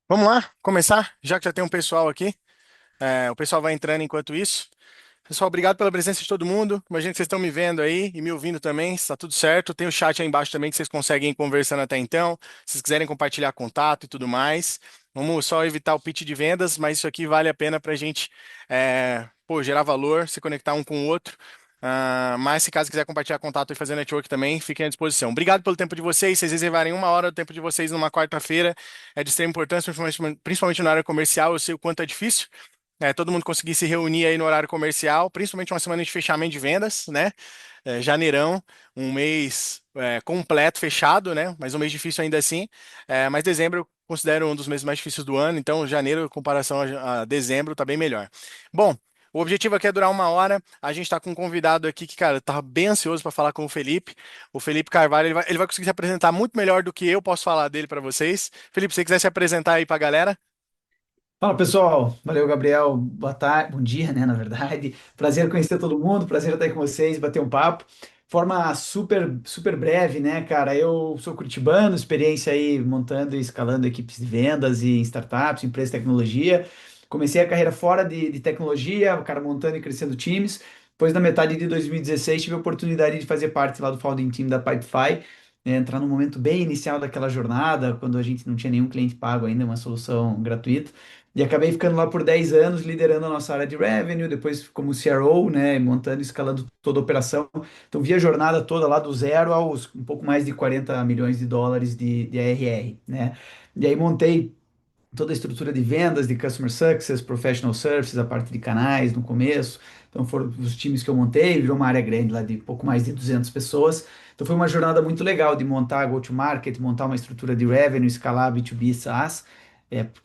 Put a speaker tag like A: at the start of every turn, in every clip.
A: Vamos lá, começar, já que já tem um pessoal aqui. O pessoal vai entrando enquanto isso. Pessoal, obrigado pela presença de todo mundo. Imagino que vocês estão me vendo aí e me ouvindo também, está tudo certo. Tem o chat aí embaixo também que vocês conseguem ir conversando até então. Se vocês quiserem compartilhar contato e tudo mais. Vamos só evitar o pitch de vendas, mas isso aqui vale a pena para a gente gerar valor, se conectar um com o outro. Mas se caso quiser compartilhar contato e fazer network também, fiquem à disposição. Obrigado pelo tempo de vocês. Vocês reservarem uma hora do tempo de vocês numa quarta-feira é de extrema importância, principalmente na área comercial. Eu sei o quanto é difícil. Todo mundo conseguir se reunir aí no horário comercial, principalmente uma semana de fechamento de vendas, né? Janeirão, um mês completo, fechado, né? Mas um mês difícil ainda assim. Mas dezembro eu considero um dos meses mais difíceis do ano, então janeiro, em comparação a dezembro, tá bem melhor. Bom, o objetivo aqui é durar uma hora. A gente está com um convidado aqui que, cara, tava bem ansioso para falar com o Felipe. O Felipe Carvalho, ele vai conseguir se apresentar muito melhor do que eu posso falar dele para vocês. Felipe, se você quiser se apresentar aí para a galera.
B: Fala pessoal, valeu Gabriel, boa tarde, bom dia, né, na verdade. Prazer conhecer todo mundo, prazer estar aí com vocês, bater um papo. Forma super breve, né, cara? Eu sou curitibano, experiência aí montando e escalando equipes de vendas e em startups, empresas de tecnologia. Comecei a carreira fora de tecnologia, cara, montando e crescendo times. Depois, na metade de 2016, tive a oportunidade de fazer parte lá do founding team da Pipefy, né, entrar no momento bem inicial daquela jornada, quando a gente não tinha nenhum cliente pago ainda, uma solução gratuita. E acabei ficando lá por 10 anos, liderando a nossa área de revenue, depois como CRO, né, montando e escalando toda a operação. Então, vi a jornada toda lá do zero aos um pouco mais de 40 milhões de dólares de ARR, né? E aí montei toda a estrutura de vendas, de Customer Success, Professional Services, a parte de canais no começo. Então foram os times que eu montei, virou uma área grande lá de pouco mais de 200 pessoas. Então foi uma jornada muito legal de montar go-to-market, montar uma estrutura de revenue, escalar B2B SaaS.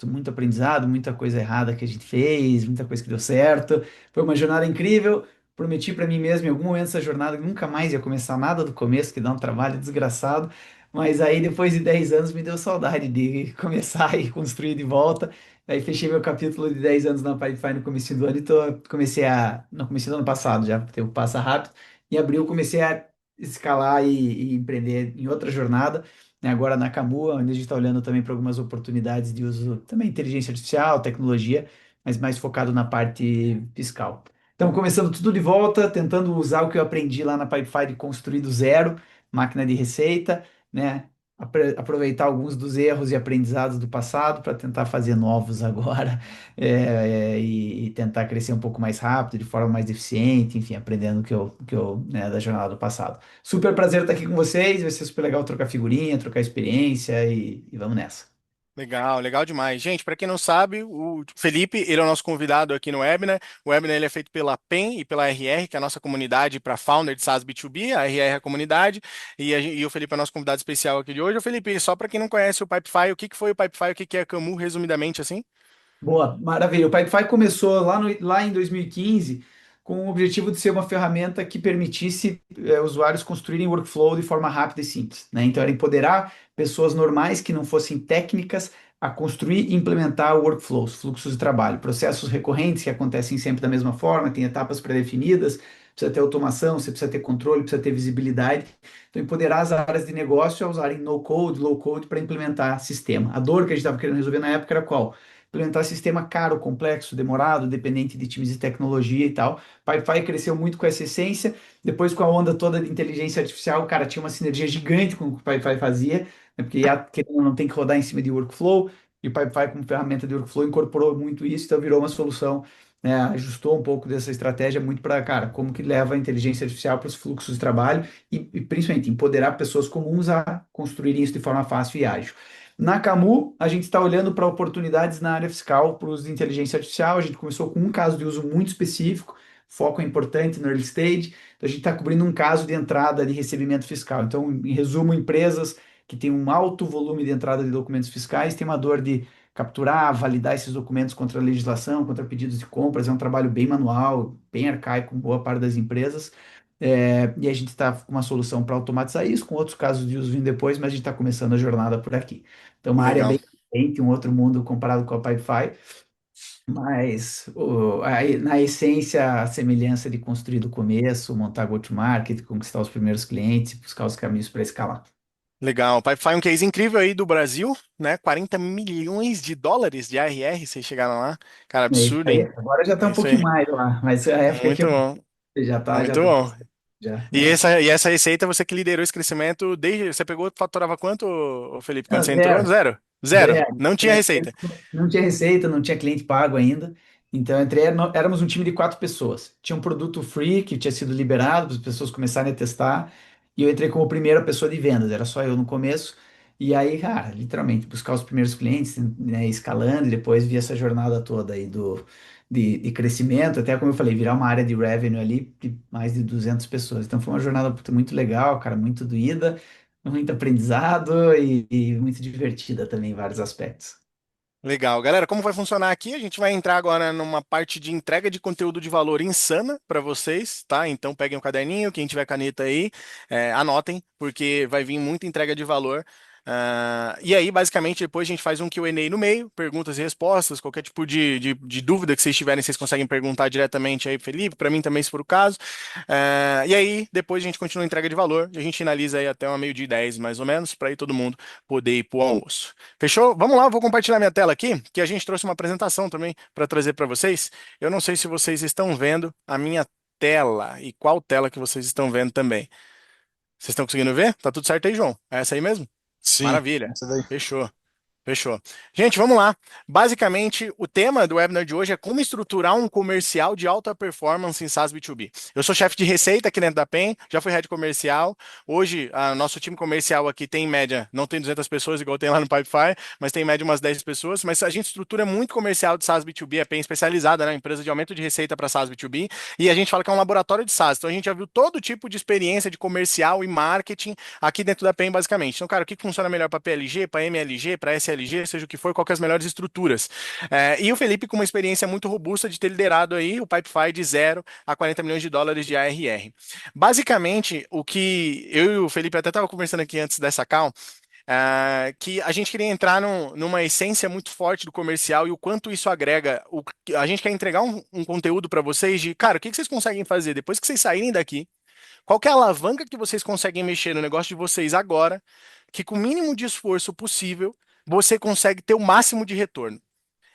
B: Muito aprendizado, muita coisa errada que a gente fez, muita coisa que deu certo. Foi uma jornada incrível. Prometi para mim mesmo em algum momento essa jornada que nunca mais ia começar nada do começo, que dá um trabalho desgraçado. Mas aí, depois de 10 anos, me deu saudade de começar e construir de volta. Aí fechei meu capítulo de 10 anos na Pipefy no começo do ano e comecei a... No começo do ano passado já, o tempo passa rápido. Em abril, comecei a escalar e empreender em outra jornada, né, agora na Camu, onde a gente está olhando também para algumas oportunidades de uso, também inteligência artificial, tecnologia, mas mais focado na parte fiscal. Então, começando tudo de volta, tentando usar o que eu aprendi lá na Pipefy de construir do zero, máquina de receita, né? Aproveitar alguns dos erros e aprendizados do passado para tentar fazer novos agora, e tentar crescer um pouco mais rápido, de forma mais eficiente, enfim, aprendendo né, da jornada do passado. Super prazer estar aqui com vocês, vai ser super legal trocar figurinha, trocar experiência e vamos nessa.
A: Legal, legal demais. Gente, para quem não sabe, o Felipe, ele é o nosso convidado aqui no webinar. O webinar ele é feito pela PEN e pela RR, que é a nossa comunidade para founder de SaaS B2B, a RR é a comunidade, e o Felipe é o nosso convidado especial aqui de hoje. O Felipe, só para quem não conhece o Pipefy, o que que foi o Pipefy, o que que é a Camu, resumidamente assim?
B: Boa, maravilha. O Pipefy começou lá em 2015 com o objetivo de ser uma ferramenta que permitisse usuários construírem workflow de forma rápida e simples, né? Então, era empoderar pessoas normais que não fossem técnicas a construir e implementar workflows, fluxos de trabalho, processos recorrentes que acontecem sempre da mesma forma, tem etapas pré-definidas, precisa ter automação, você precisa ter controle, precisa ter visibilidade. Então, empoderar as áreas de negócio a usarem no-code, low-code para implementar sistema. A dor que a gente estava querendo resolver na época era qual? Implementar sistema caro, complexo, demorado, dependente de times de tecnologia e tal. Wi-Fi cresceu muito com essa essência. Depois, com a onda toda de inteligência artificial, cara, tinha uma sinergia gigante com o que o Wi-Fi fazia, né? Porque querendo ou não tem que rodar em cima de workflow, e o Wi-Fi, como ferramenta de workflow, incorporou muito isso, então virou uma solução, né? Ajustou um pouco dessa estratégia muito para, cara, como que leva a inteligência artificial para os fluxos de trabalho e principalmente empoderar pessoas comuns a construírem isso de forma fácil e ágil. Na Camu, a gente está olhando para oportunidades na área fiscal para o uso de inteligência artificial. A gente começou com um caso de uso muito específico, foco é importante no early stage. Então, a gente está cobrindo um caso de entrada de recebimento fiscal. Então, em resumo, empresas que têm um alto volume de entrada de documentos fiscais têm uma dor de capturar, validar esses documentos contra a legislação, contra pedidos de compras. É um trabalho bem manual, bem arcaico, com boa parte das empresas. E a gente está com uma solução para automatizar isso, com outros casos de uso vindo depois, mas a gente está começando a jornada por aqui. Então, uma área
A: Legal.
B: bem diferente, um outro mundo comparado com a Pipefy, mas na essência, a semelhança de construir do começo, montar go-to-market, conquistar os primeiros clientes, buscar os caminhos para escalar.
A: Legal. O Pipefy é um case incrível aí do Brasil, né? 40 milhões de dólares de ARR, vocês chegaram lá. Cara,
B: É isso
A: absurdo,
B: aí.
A: hein?
B: Agora já está
A: É
B: um
A: isso
B: pouquinho
A: aí.
B: mais lá, mas a época que
A: Muito bom.
B: já
A: Muito
B: tá
A: bom.
B: bastante. Já,
A: E
B: é.
A: essa receita, você que liderou esse crescimento desde. Você pegou, faturava quanto, ô Felipe, quando
B: Não,
A: você entrou?
B: zero.
A: Zero. Zero.
B: Zero.
A: Não tinha receita.
B: Não tinha receita, não tinha cliente pago ainda. Então, eu entrei, éramos um time de 4 pessoas. Tinha um produto free que tinha sido liberado para as pessoas começarem a testar. E eu entrei como primeira pessoa de vendas, era só eu no começo. E aí, cara, literalmente, buscar os primeiros clientes, né, escalando, e depois vi essa jornada toda aí de crescimento, até como eu falei, virar uma área de revenue ali de mais de 200 pessoas. Então, foi uma jornada puta, muito legal, cara, muito doída, muito aprendizado e muito divertida também em vários aspectos.
A: Legal. Galera, como vai funcionar aqui? A gente vai entrar agora numa parte de entrega de conteúdo de valor insana para vocês, tá? Então peguem o caderninho, quem tiver caneta aí, anotem, porque vai vir muita entrega de valor. E aí, basicamente, depois a gente faz um Q&A no meio, perguntas e respostas, qualquer tipo de dúvida que vocês tiverem, vocês conseguem perguntar diretamente aí, Felipe, para mim também, se for o caso. E aí, depois a gente continua a entrega de valor, e a gente finaliza aí até uma meio-dia e 10, mais ou menos, para aí todo mundo poder ir pro almoço. Fechou? Vamos lá, eu vou compartilhar minha tela aqui, que a gente trouxe uma apresentação também para trazer para vocês. Eu não sei se vocês estão vendo a minha tela e qual tela que vocês estão vendo também. Vocês estão conseguindo ver? Tá tudo certo aí, João? É essa aí mesmo?
C: Sim,
A: Maravilha.
C: essa daí.
A: Fechou. Fechou. Gente, vamos lá. Basicamente, o tema do webinar de hoje é como estruturar um comercial de alta performance em SaaS B2B. Eu sou chefe de receita aqui dentro da PEN, já fui head comercial. Hoje, nosso time comercial aqui tem em média, não tem 200 pessoas igual tem lá no Pipefy, mas tem em média umas 10 pessoas. Mas a gente estrutura muito comercial de SaaS B2B, a PEN especializada, né? Empresa de aumento de receita para SaaS B2B. E a gente fala que é um laboratório de SaaS. Então a gente já viu todo tipo de experiência de comercial e marketing aqui dentro da PEN, basicamente. Então, cara, o que funciona melhor para PLG, para MLG, para SLG, seja o que for, qual que é as melhores estruturas. E o Felipe com uma experiência muito robusta de ter liderado aí o Pipefy de 0 a 40 milhões de dólares de ARR. Basicamente, o que eu e o Felipe até estava conversando aqui antes dessa call, que a gente queria entrar numa essência muito forte do comercial e o quanto isso agrega. A gente quer entregar um conteúdo para vocês de, cara, o que vocês conseguem fazer depois que vocês saírem daqui? Qual que é a alavanca que vocês conseguem mexer no negócio de vocês agora, que com o mínimo de esforço possível, você consegue ter o máximo de retorno?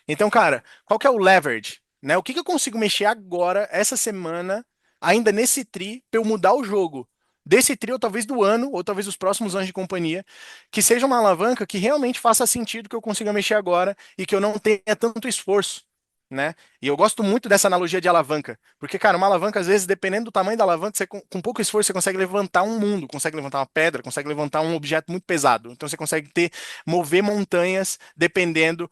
A: Então, cara, qual que é o leverage? Né? O que que eu consigo mexer agora, essa semana, ainda nesse tri, para eu mudar o jogo? Desse tri, ou talvez do ano, ou talvez dos próximos anos de companhia, que seja uma alavanca que realmente faça sentido que eu consiga mexer agora e que eu não tenha tanto esforço, né? E eu gosto muito dessa analogia de alavanca, porque, cara, uma alavanca, às vezes, dependendo do tamanho da alavanca, você, com pouco esforço, você consegue levantar um mundo, consegue levantar uma pedra, consegue levantar um objeto muito pesado. Então, você consegue mover montanhas, dependendo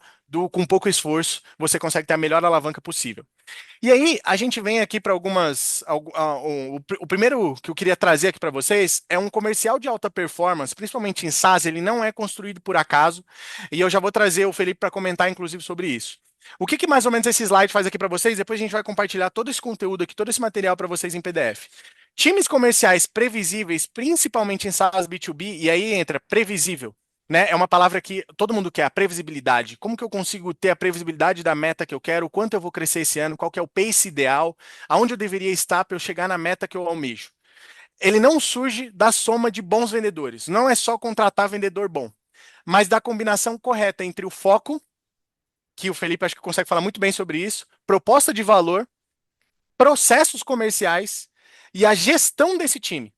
A: com pouco esforço, você consegue ter a melhor alavanca possível. E aí, a gente vem aqui para o primeiro que eu queria trazer aqui para vocês é um comercial de alta performance, principalmente em SaaS, ele não é construído por acaso, e eu já vou trazer o Felipe para comentar, inclusive, sobre isso. O que mais ou menos esse slide faz aqui para vocês? Depois a gente vai compartilhar todo esse conteúdo aqui, todo esse material para vocês em PDF. Times comerciais previsíveis, principalmente em SaaS B2B, e aí entra previsível, né? É uma palavra que todo mundo quer, a previsibilidade. Como que eu consigo ter a previsibilidade da meta que eu quero, o quanto eu vou crescer esse ano, qual que é o pace ideal, aonde eu deveria estar para eu chegar na meta que eu almejo? Ele não surge da soma de bons vendedores. Não é só contratar vendedor bom, mas da combinação correta entre o foco, que o Felipe acho que consegue falar muito bem sobre isso, proposta de valor, processos comerciais e a gestão desse time.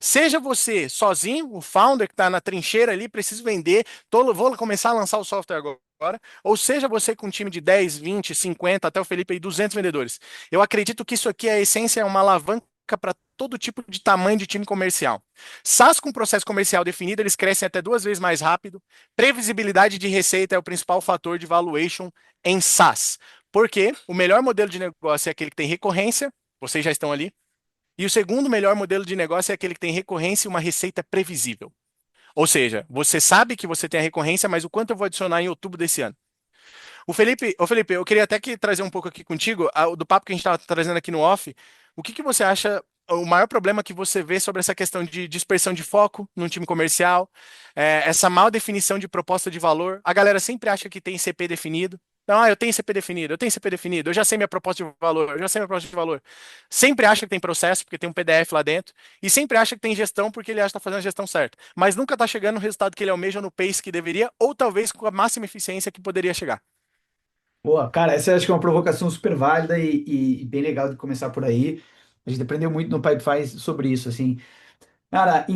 A: Seja você sozinho, o founder que está na trincheira ali, preciso vender, vou começar a lançar o software agora, ou seja você com um time de 10, 20, 50, até o Felipe aí, 200 vendedores. Eu acredito que isso aqui, a essência, é uma alavanca para todo tipo de tamanho de time comercial. SaaS com processo comercial definido, eles crescem até 2 vezes mais rápido. Previsibilidade de receita é o principal fator de valuation em SaaS. Porque o melhor modelo de negócio é aquele que tem recorrência, vocês já estão ali, e o segundo melhor modelo de negócio é aquele que tem recorrência e uma receita previsível. Ou seja, você sabe que você tem a recorrência, mas o quanto eu vou adicionar em outubro desse ano? Felipe, eu queria até que trazer um pouco aqui contigo, do papo que a gente estava trazendo aqui no off. O que que você acha o maior problema que você vê sobre essa questão de dispersão de foco num time comercial, essa mal definição de proposta de valor? A galera sempre acha que tem CP definido. Não, eu tenho CP definido, eu tenho CP definido, eu já sei minha proposta de valor, eu já sei minha proposta de valor. Sempre acha que tem processo, porque tem um PDF lá dentro, e sempre acha que tem gestão, porque ele acha que está fazendo a gestão certa. Mas nunca está chegando no resultado que ele almeja no pace que deveria, ou talvez com a máxima eficiência que poderia chegar.
B: Boa, cara, essa eu acho que é uma provocação super válida e bem legal de começar por aí. A gente aprendeu muito no Pipefy sobre isso, assim. Cara,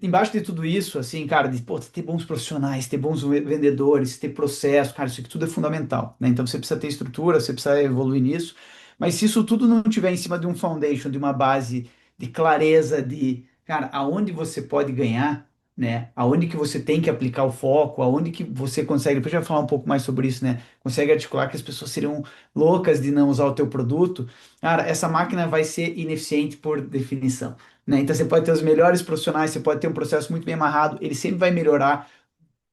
B: embaixo de tudo isso, assim, cara, de, pô, ter bons profissionais, ter bons vendedores, ter processo, cara, isso aqui tudo é fundamental, né? Então você precisa ter estrutura, você precisa evoluir nisso, mas se isso tudo não tiver em cima de um foundation, de uma base de clareza, de, cara, aonde você pode ganhar, né? Aonde que você tem que aplicar o foco, aonde que você consegue, depois a gente vai falar um pouco mais sobre isso, né? Consegue articular que as pessoas seriam loucas de não usar o teu produto, cara, essa máquina vai ser ineficiente por definição, né? Então você pode ter os melhores profissionais, você pode ter um processo muito bem amarrado, ele sempre vai melhorar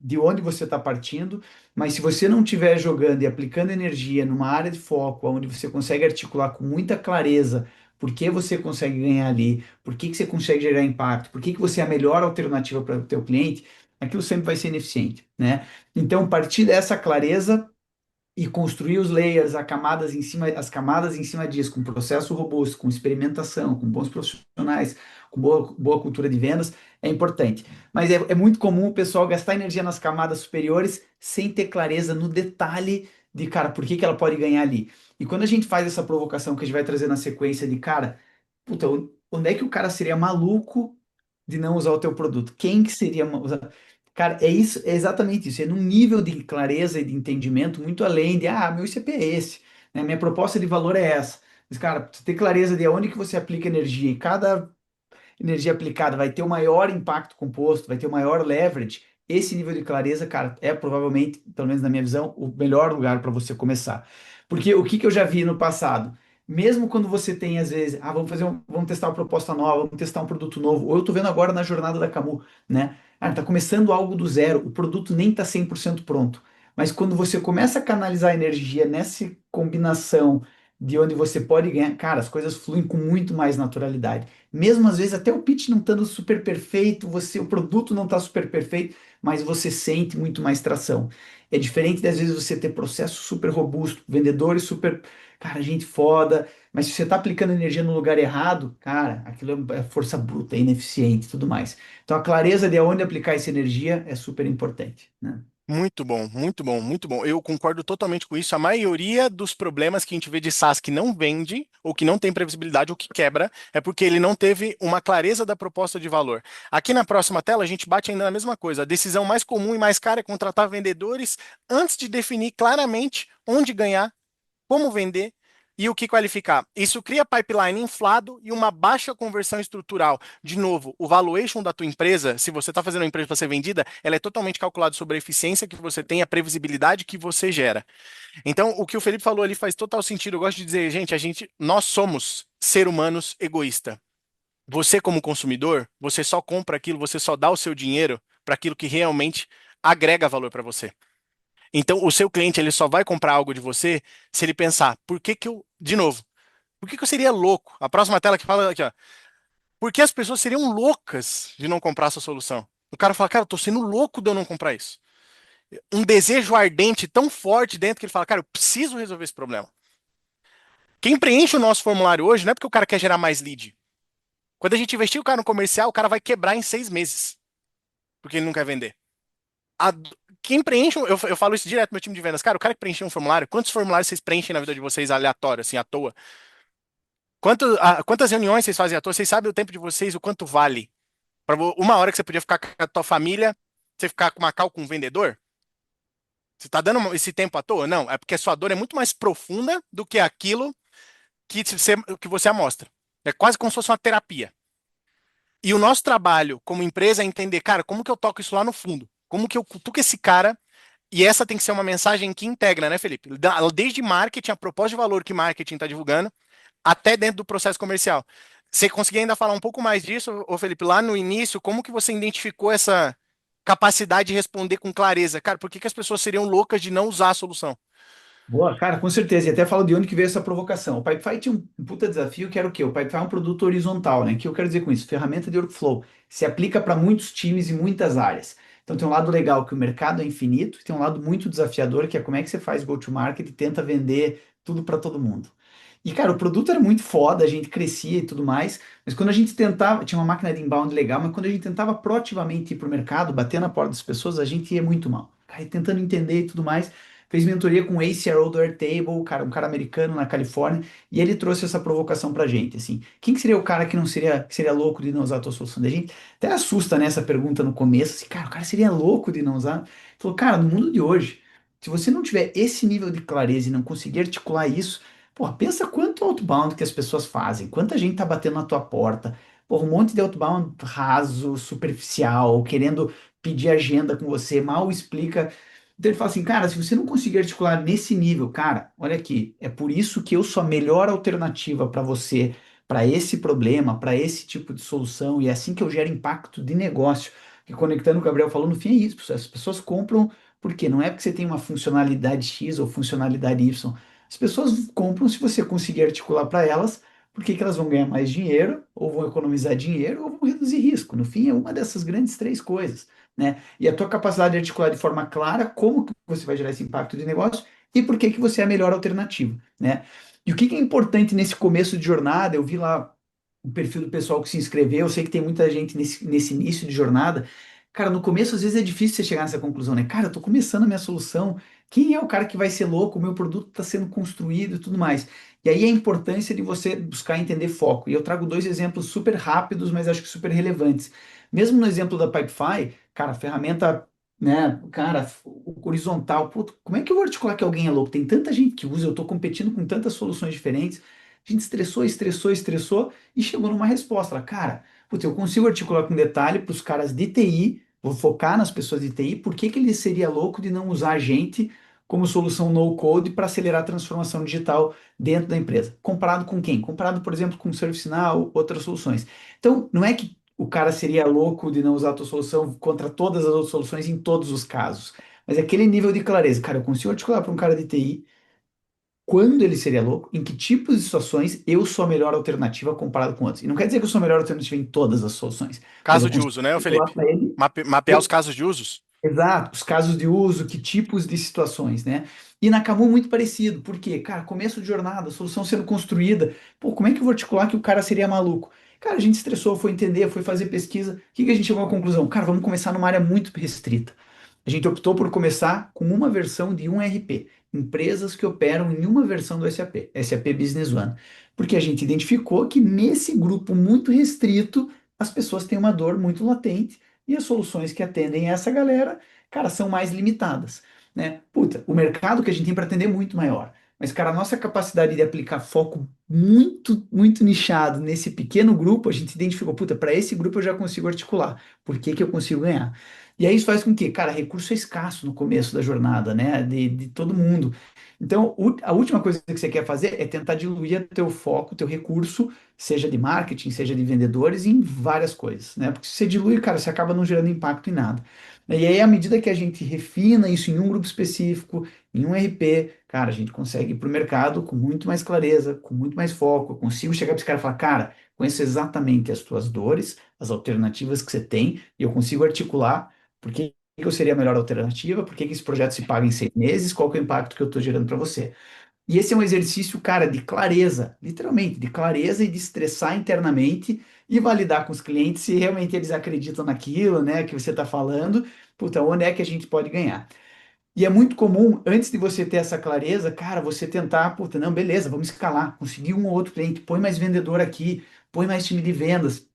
B: de onde você está partindo, mas se você não estiver jogando e aplicando energia numa área de foco, onde você consegue articular com muita clareza por que você consegue ganhar ali, por que você consegue gerar impacto, por que você é a melhor alternativa para o teu cliente, aquilo sempre vai ser ineficiente, né? Então, partir dessa clareza e construir os layers, as camadas em cima disso, com processo robusto, com experimentação, com bons profissionais, com boa cultura de vendas, é importante. Mas é muito comum o pessoal gastar energia nas camadas superiores sem ter clareza no detalhe de, cara, por que ela pode ganhar ali. E quando a gente faz essa provocação que a gente vai trazer na sequência de, cara, puta, onde é que o cara seria maluco de não usar o teu produto? Quem que seria... Cara, é isso, é exatamente isso. É num nível de clareza e de entendimento muito além de, meu ICP é esse, né? Minha proposta de valor é essa. Mas, cara, você ter clareza de onde que você aplica energia e cada energia aplicada vai ter o maior impacto composto, vai ter o maior leverage. Esse nível de clareza, cara, é provavelmente, pelo menos na minha visão, o melhor lugar para você começar. Porque o que que eu já vi no passado? Mesmo quando você tem, às vezes, vamos testar uma proposta nova, vamos testar um produto novo, ou eu tô vendo agora na jornada da Camu, né? Tá começando algo do zero, o produto nem tá 100% pronto. Mas quando você começa a canalizar energia nessa combinação de onde você pode ganhar, cara, as coisas fluem com muito mais naturalidade. Mesmo às vezes até o pitch não estando super perfeito, o produto não está super perfeito, mas você sente muito mais tração. É diferente das vezes você ter processo super robusto, vendedores super, cara, gente foda, mas se você está aplicando energia no lugar errado, cara, aquilo é força bruta, é ineficiente e tudo mais. Então a clareza de aonde aplicar essa energia é super importante, né?
A: Muito bom, muito bom, muito bom. Eu concordo totalmente com isso. A maioria dos problemas que a gente vê de SaaS que não vende, ou que não tem previsibilidade, ou que quebra, é porque ele não teve uma clareza da proposta de valor. Aqui na próxima tela, a gente bate ainda na mesma coisa. A decisão mais comum e mais cara é contratar vendedores antes de definir claramente onde ganhar, como vender e o que qualificar. Isso cria pipeline inflado e uma baixa conversão estrutural. De novo, o valuation da tua empresa, se você está fazendo uma empresa para ser vendida, ela é totalmente calculada sobre a eficiência que você tem, a previsibilidade que você gera. Então, o que o Felipe falou ali faz total sentido. Eu gosto de dizer, gente, nós somos ser humanos egoísta. Você como consumidor, você só compra aquilo, você só dá o seu dinheiro para aquilo que realmente agrega valor para você. Então, o seu cliente ele só vai comprar algo de você se ele pensar, por que que eu, de novo, por que que eu seria louco? A próxima tela que fala aqui, ó. Por que as pessoas seriam loucas de não comprar essa solução? O cara fala, cara, eu tô sendo louco de eu não comprar isso. Um desejo ardente tão forte dentro que ele fala, cara, eu preciso resolver esse problema. Quem preenche o nosso formulário hoje não é porque o cara quer gerar mais lead. Quando a gente investir o cara no comercial, o cara vai quebrar em 6 meses, porque ele não quer vender. a- Quem preenche, eu falo isso direto pro meu time de vendas, cara, o cara que preenche um formulário, quantos formulários vocês preenchem na vida de vocês aleatório, assim, à toa? Quantas reuniões vocês fazem à toa? Vocês sabem o tempo de vocês, o quanto vale? Uma hora que você podia ficar com a tua família, você ficar com uma call com um vendedor? Você tá dando esse tempo à toa? Não, é porque a sua dor é muito mais profunda do que aquilo que você amostra. É quase como se fosse uma terapia. E o nosso trabalho como empresa é entender, cara, como que eu toco isso lá no fundo? Como que eu cutuco esse cara. E essa tem que ser uma mensagem que integra, né, Felipe? Desde marketing, a proposta de valor que marketing está divulgando, até dentro do processo comercial. Você conseguia ainda falar um pouco mais disso, ô Felipe, lá no início, como que você identificou essa capacidade de responder com clareza? Cara, por que que as pessoas seriam loucas de não usar a solução?
B: Boa, cara, com certeza. E até falo de onde que veio essa provocação. O Pipefy tinha um puta desafio que era o quê? O Pipefy é um produto horizontal, né? O que eu quero dizer com isso? Ferramenta de workflow. Se aplica para muitos times e muitas áreas. Então tem um lado legal que o mercado é infinito, e tem um lado muito desafiador que é como é que você faz go-to-market e tenta vender tudo para todo mundo. E, cara, o produto era muito foda, a gente crescia e tudo mais, mas quando a gente tentava, tinha uma máquina de inbound legal, mas quando a gente tentava proativamente ir para o mercado, bater na porta das pessoas, a gente ia muito mal. Cara, e tentando entender e tudo mais, fez mentoria com o ACRO do Airtable, cara, um cara americano na Califórnia, e ele trouxe essa provocação pra gente, assim, quem que seria o cara que seria louco de não usar a tua solução? Da gente até assusta, né, essa pergunta no começo, assim, cara, o cara seria louco de não usar? Ele falou, cara, no mundo de hoje, se você não tiver esse nível de clareza e não conseguir articular isso, porra, pensa quanto outbound que as pessoas fazem, quanta gente tá batendo na tua porta, porra, um monte de outbound raso, superficial, querendo pedir agenda com você, mal explica. Então ele fala assim, cara, se você não conseguir articular nesse nível, cara, olha aqui, é por isso que eu sou a melhor alternativa para você, para esse problema, para esse tipo de solução, e é assim que eu gero impacto de negócio. E conectando o que o Gabriel falou, no fim é isso, as pessoas compram porque não é porque você tem uma funcionalidade X ou funcionalidade Y. As pessoas compram se você conseguir articular para elas porque que elas vão ganhar mais dinheiro, ou vão economizar dinheiro, ou vão reduzir risco. No fim, é uma dessas grandes três coisas, né? E a tua capacidade de articular de forma clara como que você vai gerar esse impacto de negócio e por que que você é a melhor alternativa, né? E o que que é importante nesse começo de jornada, eu vi lá o perfil do pessoal que se inscreveu, eu sei que tem muita gente nesse início de jornada. Cara, no começo às vezes é difícil você chegar nessa conclusão, né? Cara, eu tô começando a minha solução, quem é o cara que vai ser louco? O meu produto está sendo construído e tudo mais. E aí a importância de você buscar entender foco. E eu trago dois exemplos super rápidos, mas acho que super relevantes. Mesmo no exemplo da Pipefy, cara, ferramenta, né, cara, horizontal, puto, como é que eu vou articular que alguém é louco? Tem tanta gente que usa, eu estou competindo com tantas soluções diferentes. A gente estressou, estressou, estressou e chegou numa resposta. Ela, cara, putz, eu consigo articular com detalhe para os caras de TI, vou focar nas pessoas de TI, por que que ele seria louco de não usar a gente como solução no-code para acelerar a transformação digital dentro da empresa? Comparado com quem? Comparado, por exemplo, com ServiceNow, outras soluções. Então, não é que o cara seria louco de não usar a tua solução contra todas as outras soluções em todos os casos. Mas é aquele nível de clareza. Cara, eu consigo articular para um cara de TI quando ele seria louco, em que tipos de situações eu sou a melhor alternativa comparado com outros. E não quer dizer que eu sou a melhor alternativa em todas as soluções, mas eu
A: Caso de
B: consigo
A: uso, né, ô
B: articular
A: Felipe?
B: para ele.
A: Mapear os casos de usos.
B: Exato, os casos de uso, que tipos de situações, né? E na Camu muito parecido, porque, cara, começo de jornada, solução sendo construída, pô, como é que eu vou articular que o cara seria maluco? Cara, a gente estressou, foi entender, foi fazer pesquisa, o que que a gente chegou à conclusão? Cara, vamos começar numa área muito restrita. A gente optou por começar com uma versão de um RP, empresas que operam em uma versão do SAP, SAP Business One, porque a gente identificou que nesse grupo muito restrito, as pessoas têm uma dor muito latente, e as soluções que atendem essa galera, cara, são mais limitadas, né? Puta, o mercado que a gente tem para atender é muito maior. Mas, cara, a nossa capacidade de aplicar foco muito, muito nichado nesse pequeno grupo, a gente identificou, puta, para esse grupo eu já consigo articular. Por que que eu consigo ganhar? E aí isso faz com que, cara, recurso é escasso no começo da jornada, né? De todo mundo. Então, a última coisa que você quer fazer é tentar diluir teu foco, teu recurso, seja de marketing, seja de vendedores, em várias coisas, né? Porque se você dilui, cara, você acaba não gerando impacto em nada. E aí, à medida que a gente refina isso em um grupo específico, em um RP, cara, a gente consegue ir para o mercado com muito mais clareza, com muito mais foco. Eu consigo chegar para esse cara e falar, cara, conheço exatamente as tuas dores, as alternativas que você tem, e eu consigo articular por que que eu seria a melhor alternativa, por que que esse projeto se paga em 6 meses, qual que é o impacto que eu estou gerando para você. E esse é um exercício, cara, de clareza, literalmente, de clareza e de estressar internamente e validar com os clientes se realmente eles acreditam naquilo, né, que você está falando, puta, onde é que a gente pode ganhar. E é muito comum, antes de você ter essa clareza, cara, você tentar, puta, não, beleza, vamos escalar, conseguir um ou outro cliente, põe mais vendedor aqui, põe mais time de vendas.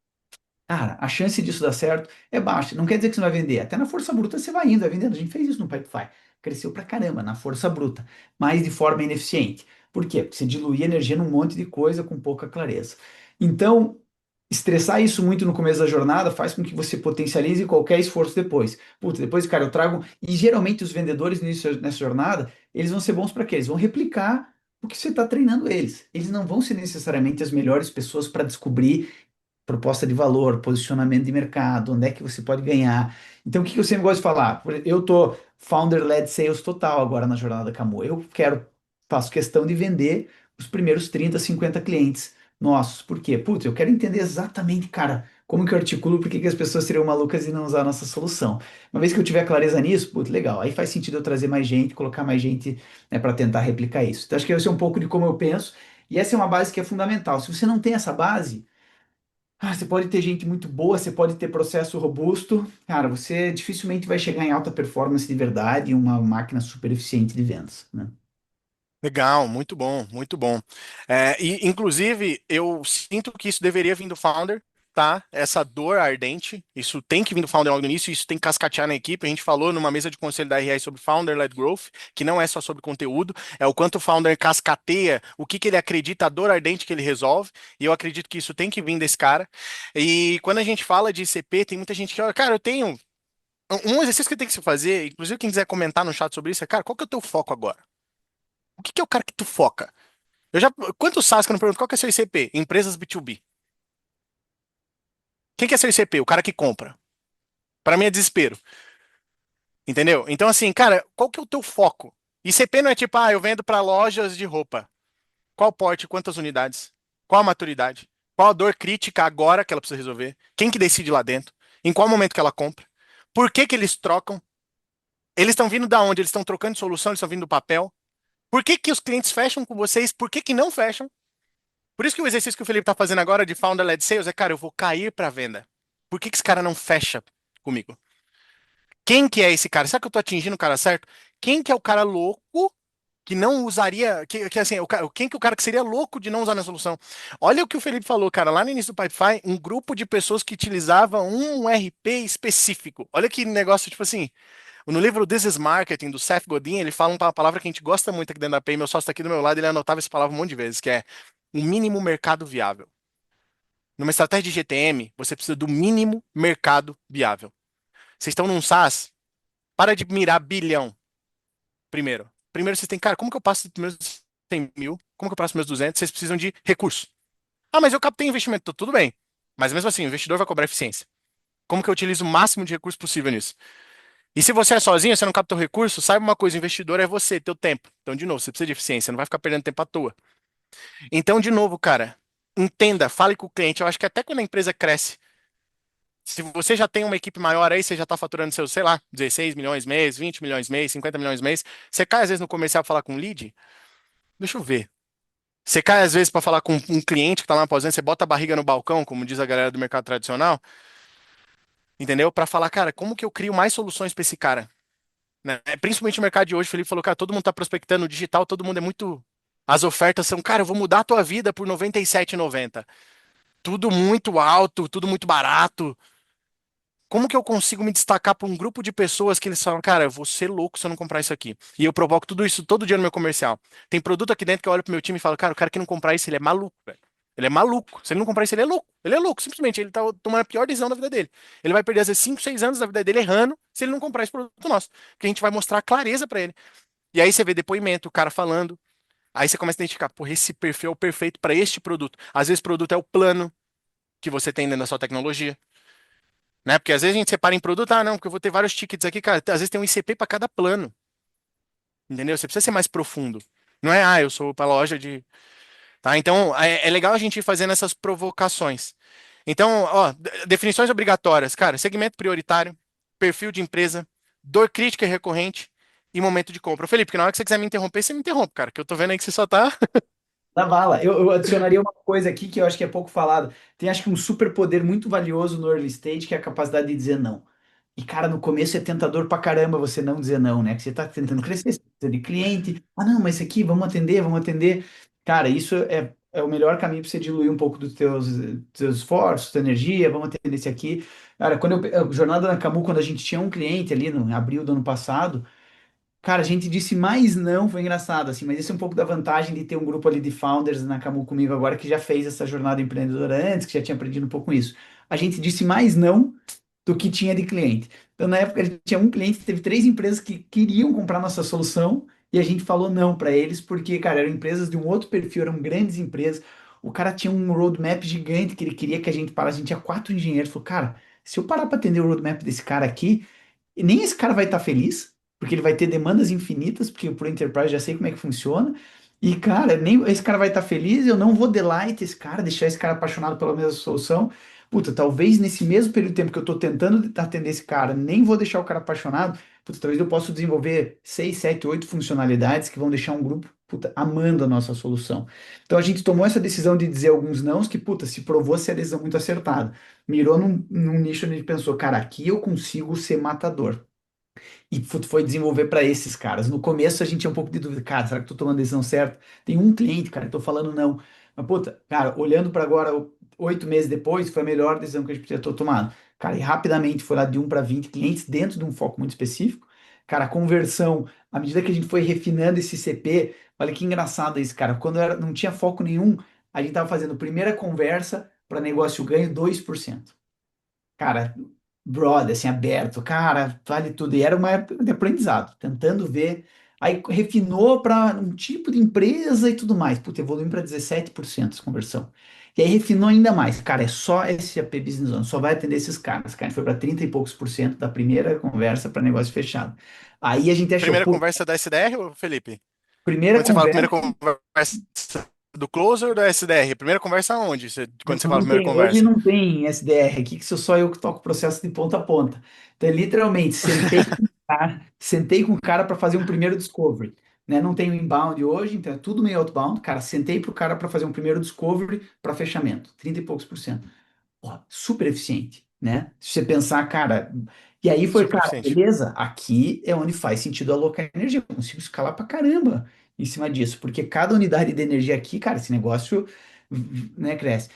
B: Cara, a chance disso dar certo é baixa. Não quer dizer que você não vai vender. Até na força bruta você vai indo, vai vendendo. A gente fez isso no Pipefy. Cresceu pra caramba na força bruta, mas de forma ineficiente. Por quê? Porque você diluía energia num monte de coisa com pouca clareza. Então, estressar isso muito no começo da jornada faz com que você potencialize qualquer esforço depois. Puta, depois, cara, eu trago. E geralmente os vendedores nessa jornada, eles vão ser bons para quê? Eles vão replicar o que você está treinando eles. Eles não vão ser necessariamente as melhores pessoas para descobrir proposta de valor, posicionamento de mercado, onde é que você pode ganhar. Então, o que que eu sempre gosto de falar? Eu tô founder-led sales total agora na jornada da Camu. Eu quero, faço questão de vender os primeiros 30, 50 clientes nossos. Por quê? Putz, eu quero entender exatamente, cara, como que eu articulo por que que as pessoas seriam malucas e não usar a nossa solução. Uma vez que eu tiver clareza nisso, putz, legal, aí faz sentido eu trazer mais gente, colocar mais gente, né, para tentar replicar isso. Então, acho que esse é um pouco de como eu penso, e essa é uma base que é fundamental. Se você não tem essa base, você pode ter gente muito boa, você pode ter processo robusto, cara, você dificilmente vai chegar em alta performance de verdade e uma máquina super eficiente de vendas, né?
A: Legal, muito bom, muito bom. E, inclusive, eu sinto que isso deveria vir do founder, tá? Essa dor ardente, isso tem que vir do founder logo no início, isso tem que cascatear na equipe. A gente falou numa mesa de conselho da RI sobre founder-led growth, que não é só sobre conteúdo, é o quanto o founder cascateia, o que que ele acredita, a dor ardente que ele resolve, e eu acredito que isso tem que vir desse cara. E quando a gente fala de ICP, tem muita gente que olha, cara, eu tenho um exercício que tem que se fazer, inclusive quem quiser comentar no chat sobre isso, é, cara, qual que é o teu foco agora? O que que é o cara que tu foca? Eu já, quantos SaaS que eu não pergunto qual que é seu ICP? Empresas B2B. Quem que é seu ICP? O cara que compra. Para mim é desespero, entendeu? Então assim, cara, qual que é o teu foco? ICP não é tipo, eu vendo para lojas de roupa. Qual porte, quantas unidades? Qual a maturidade? Qual a dor crítica agora que ela precisa resolver? Quem que decide lá dentro? Em qual momento que ela compra? Por que que eles trocam? Eles estão vindo da onde? Eles estão trocando de solução, eles estão vindo do papel? Por que que os clientes fecham com vocês? Por que que não fecham? Por isso que o exercício que o Felipe tá fazendo agora de founder-led sales é, cara, eu vou cair para venda. Por que que esse cara não fecha comigo? Quem que é esse cara? Será que eu tô atingindo o cara certo? Quem que é o cara louco que não usaria, que assim, quem que é o cara que seria louco de não usar minha solução? Olha o que o Felipe falou, cara, lá no início do Pipefy, um grupo de pessoas que utilizavam um RP específico. Olha que negócio, tipo assim, no livro This is Marketing, do Seth Godin, ele fala uma palavra que a gente gosta muito aqui dentro da API, meu sócio está aqui do meu lado, ele anotava essa palavra um monte de vezes, que é o mínimo mercado viável. Numa estratégia de GTM, você precisa do mínimo mercado viável. Vocês estão num SaaS, para de mirar bilhão primeiro. Primeiro vocês têm, cara, como que eu passo dos meus 100 mil? Como que eu passo dos meus 200? Vocês precisam de recurso. Mas eu captei investimento, tudo bem. Mas mesmo assim, o investidor vai cobrar eficiência. Como que eu utilizo o máximo de recurso possível nisso? E se você é sozinho, você não capta o recurso, saiba uma coisa, o investidor é você, teu tempo. Então, de novo, você precisa de eficiência, não vai ficar perdendo tempo à toa. Então, de novo, cara, entenda, fale com o cliente. Eu acho que até quando a empresa cresce, se você já tem uma equipe maior aí, você já está faturando seus, sei lá, 16 milhões mês, 20 milhões mês, 50 milhões mês, você cai às vezes no comercial para falar com um lead? Deixa eu ver. Você cai às vezes para falar com um cliente que está lá aposentando, você bota a barriga no balcão, como diz a galera do mercado tradicional, entendeu? Para falar, cara, como que eu crio mais soluções para esse cara? Né? Principalmente no mercado de hoje, o Felipe falou, cara, todo mundo está prospectando no digital, todo mundo é muito. As ofertas são, cara, eu vou mudar a tua vida por R$ 97,90. Tudo muito alto, tudo muito barato. Como que eu consigo me destacar para um grupo de pessoas que eles falam, cara, eu vou ser louco se eu não comprar isso aqui. E eu provoco tudo isso todo dia no meu comercial. Tem produto aqui dentro que eu olho pro meu time e falo, cara, o cara que não comprar isso, ele é maluco, velho. Ele é maluco. Se ele não comprar isso, ele é louco. Ele é louco, simplesmente. Ele tá tomando a pior decisão da vida dele. Ele vai perder, às vezes, 5, 6 anos da vida dele errando se ele não comprar esse produto nosso. Porque a gente vai mostrar clareza para ele. E aí você vê depoimento, o cara falando. Aí você começa a identificar, pô, esse perfil é o perfeito para este produto. Às vezes, o produto é o plano que você tem dentro da sua tecnologia. Né? Porque às vezes a gente separa em produto, não, porque eu vou ter vários tickets aqui, cara. Às vezes tem um ICP para cada plano, entendeu? Você precisa ser mais profundo. Não é, eu sou para loja de. Tá? Então, é legal a gente ir fazendo essas provocações. Então, ó, definições obrigatórias, cara, segmento prioritário, perfil de empresa, dor crítica e recorrente e momento de compra. Ô, Felipe, que na hora que você quiser me interromper, você me interrompe, cara, que eu tô vendo aí que você só tá.
B: Na bala. Eu adicionaria uma coisa aqui que eu acho que é pouco falado. Tem, acho que um superpoder muito valioso no early stage, que é a capacidade de dizer não. E, cara, no começo é tentador pra caramba você não dizer não, né? Que você tá tentando crescer, você precisa de cliente. Não, mas esse aqui, vamos atender, vamos atender. Cara, isso é o melhor caminho pra você diluir um pouco dos teus esforços, tua energia, vamos atender esse aqui. Cara, a jornada na Camu, quando a gente tinha um cliente ali no em abril do ano passado, cara, a gente disse mais não, foi engraçado, assim, mas isso é um pouco da vantagem de ter um grupo ali de founders na Camu comigo agora que já fez essa jornada empreendedora antes, que já tinha aprendido um pouco com isso. A gente disse mais não do que tinha de cliente. Então, na época, a gente tinha um cliente, teve 3 empresas que queriam comprar nossa solução e a gente falou não para eles, porque, cara, eram empresas de um outro perfil, eram grandes empresas. O cara tinha um roadmap gigante que ele queria que a gente parasse. A gente tinha 4 engenheiros. Falou, cara, se eu parar para atender o roadmap desse cara aqui, e nem esse cara vai estar feliz, porque ele vai ter demandas infinitas, porque pro Enterprise já sei como é que funciona. E, cara, nem esse cara vai estar feliz, eu não vou delight esse cara, deixar esse cara apaixonado pela mesma solução. puta, talvez nesse mesmo período de tempo que eu tô tentando atender esse cara, nem vou deixar o cara apaixonado, puta, talvez eu possa desenvolver 6, 7, 8 funcionalidades que vão deixar um grupo, puta, amando a nossa solução. Então a gente tomou essa decisão de dizer alguns nãos que, puta, se provou ser a decisão muito acertada. Mirou num nicho onde a gente pensou, cara, aqui eu consigo ser matador. E foi desenvolver para esses caras. No começo a gente tinha um pouco de dúvida, cara, será que eu tô tomando a decisão certa? Tem um cliente, cara, eu tô falando não. Mas, puta, cara, olhando para agora, 8 meses depois, foi a melhor decisão que a gente podia ter tomado. Cara, e rapidamente foi lá de 1 para 20 clientes dentro de um foco muito específico. Cara, a conversão, à medida que a gente foi refinando esse CP, olha que engraçado isso, cara. Quando não tinha foco nenhum, a gente tava fazendo primeira conversa para negócio ganho 2%. Cara, brother, assim, aberto, cara, vale tudo. E era uma época de aprendizado, tentando ver. Aí refinou para um tipo de empresa e tudo mais. Puta, evoluiu para 17% essa conversão. E aí refinou ainda mais. Cara, é só esse AP Business Zone, só vai atender esses caras. Cara, foi para 30 e poucos por cento da primeira conversa para negócio fechado. Aí a gente achou,
A: Primeira
B: pô,
A: conversa da SDR, ô Felipe?
B: primeira
A: Quando você fala
B: conversa.
A: primeira conversa do closer ou da SDR? Primeira conversa aonde? Quando você fala
B: Não
A: primeira
B: tem, hoje
A: conversa?
B: não tem SDR aqui, que sou só eu que toco o processo de ponta a ponta. Então, literalmente, sentei com o cara para fazer um primeiro discovery. Né? Não tenho inbound hoje, então é tudo meio outbound. Cara, sentei pro cara para fazer um primeiro discovery para fechamento, 30 e poucos por cento. Pô, super eficiente, né? Se você pensar, cara. E aí foi,
A: Super
B: cara,
A: eficiente.
B: beleza, aqui é onde faz sentido alocar energia. Eu consigo escalar pra caramba em cima disso, porque cada unidade de energia aqui, cara, esse negócio, né, cresce.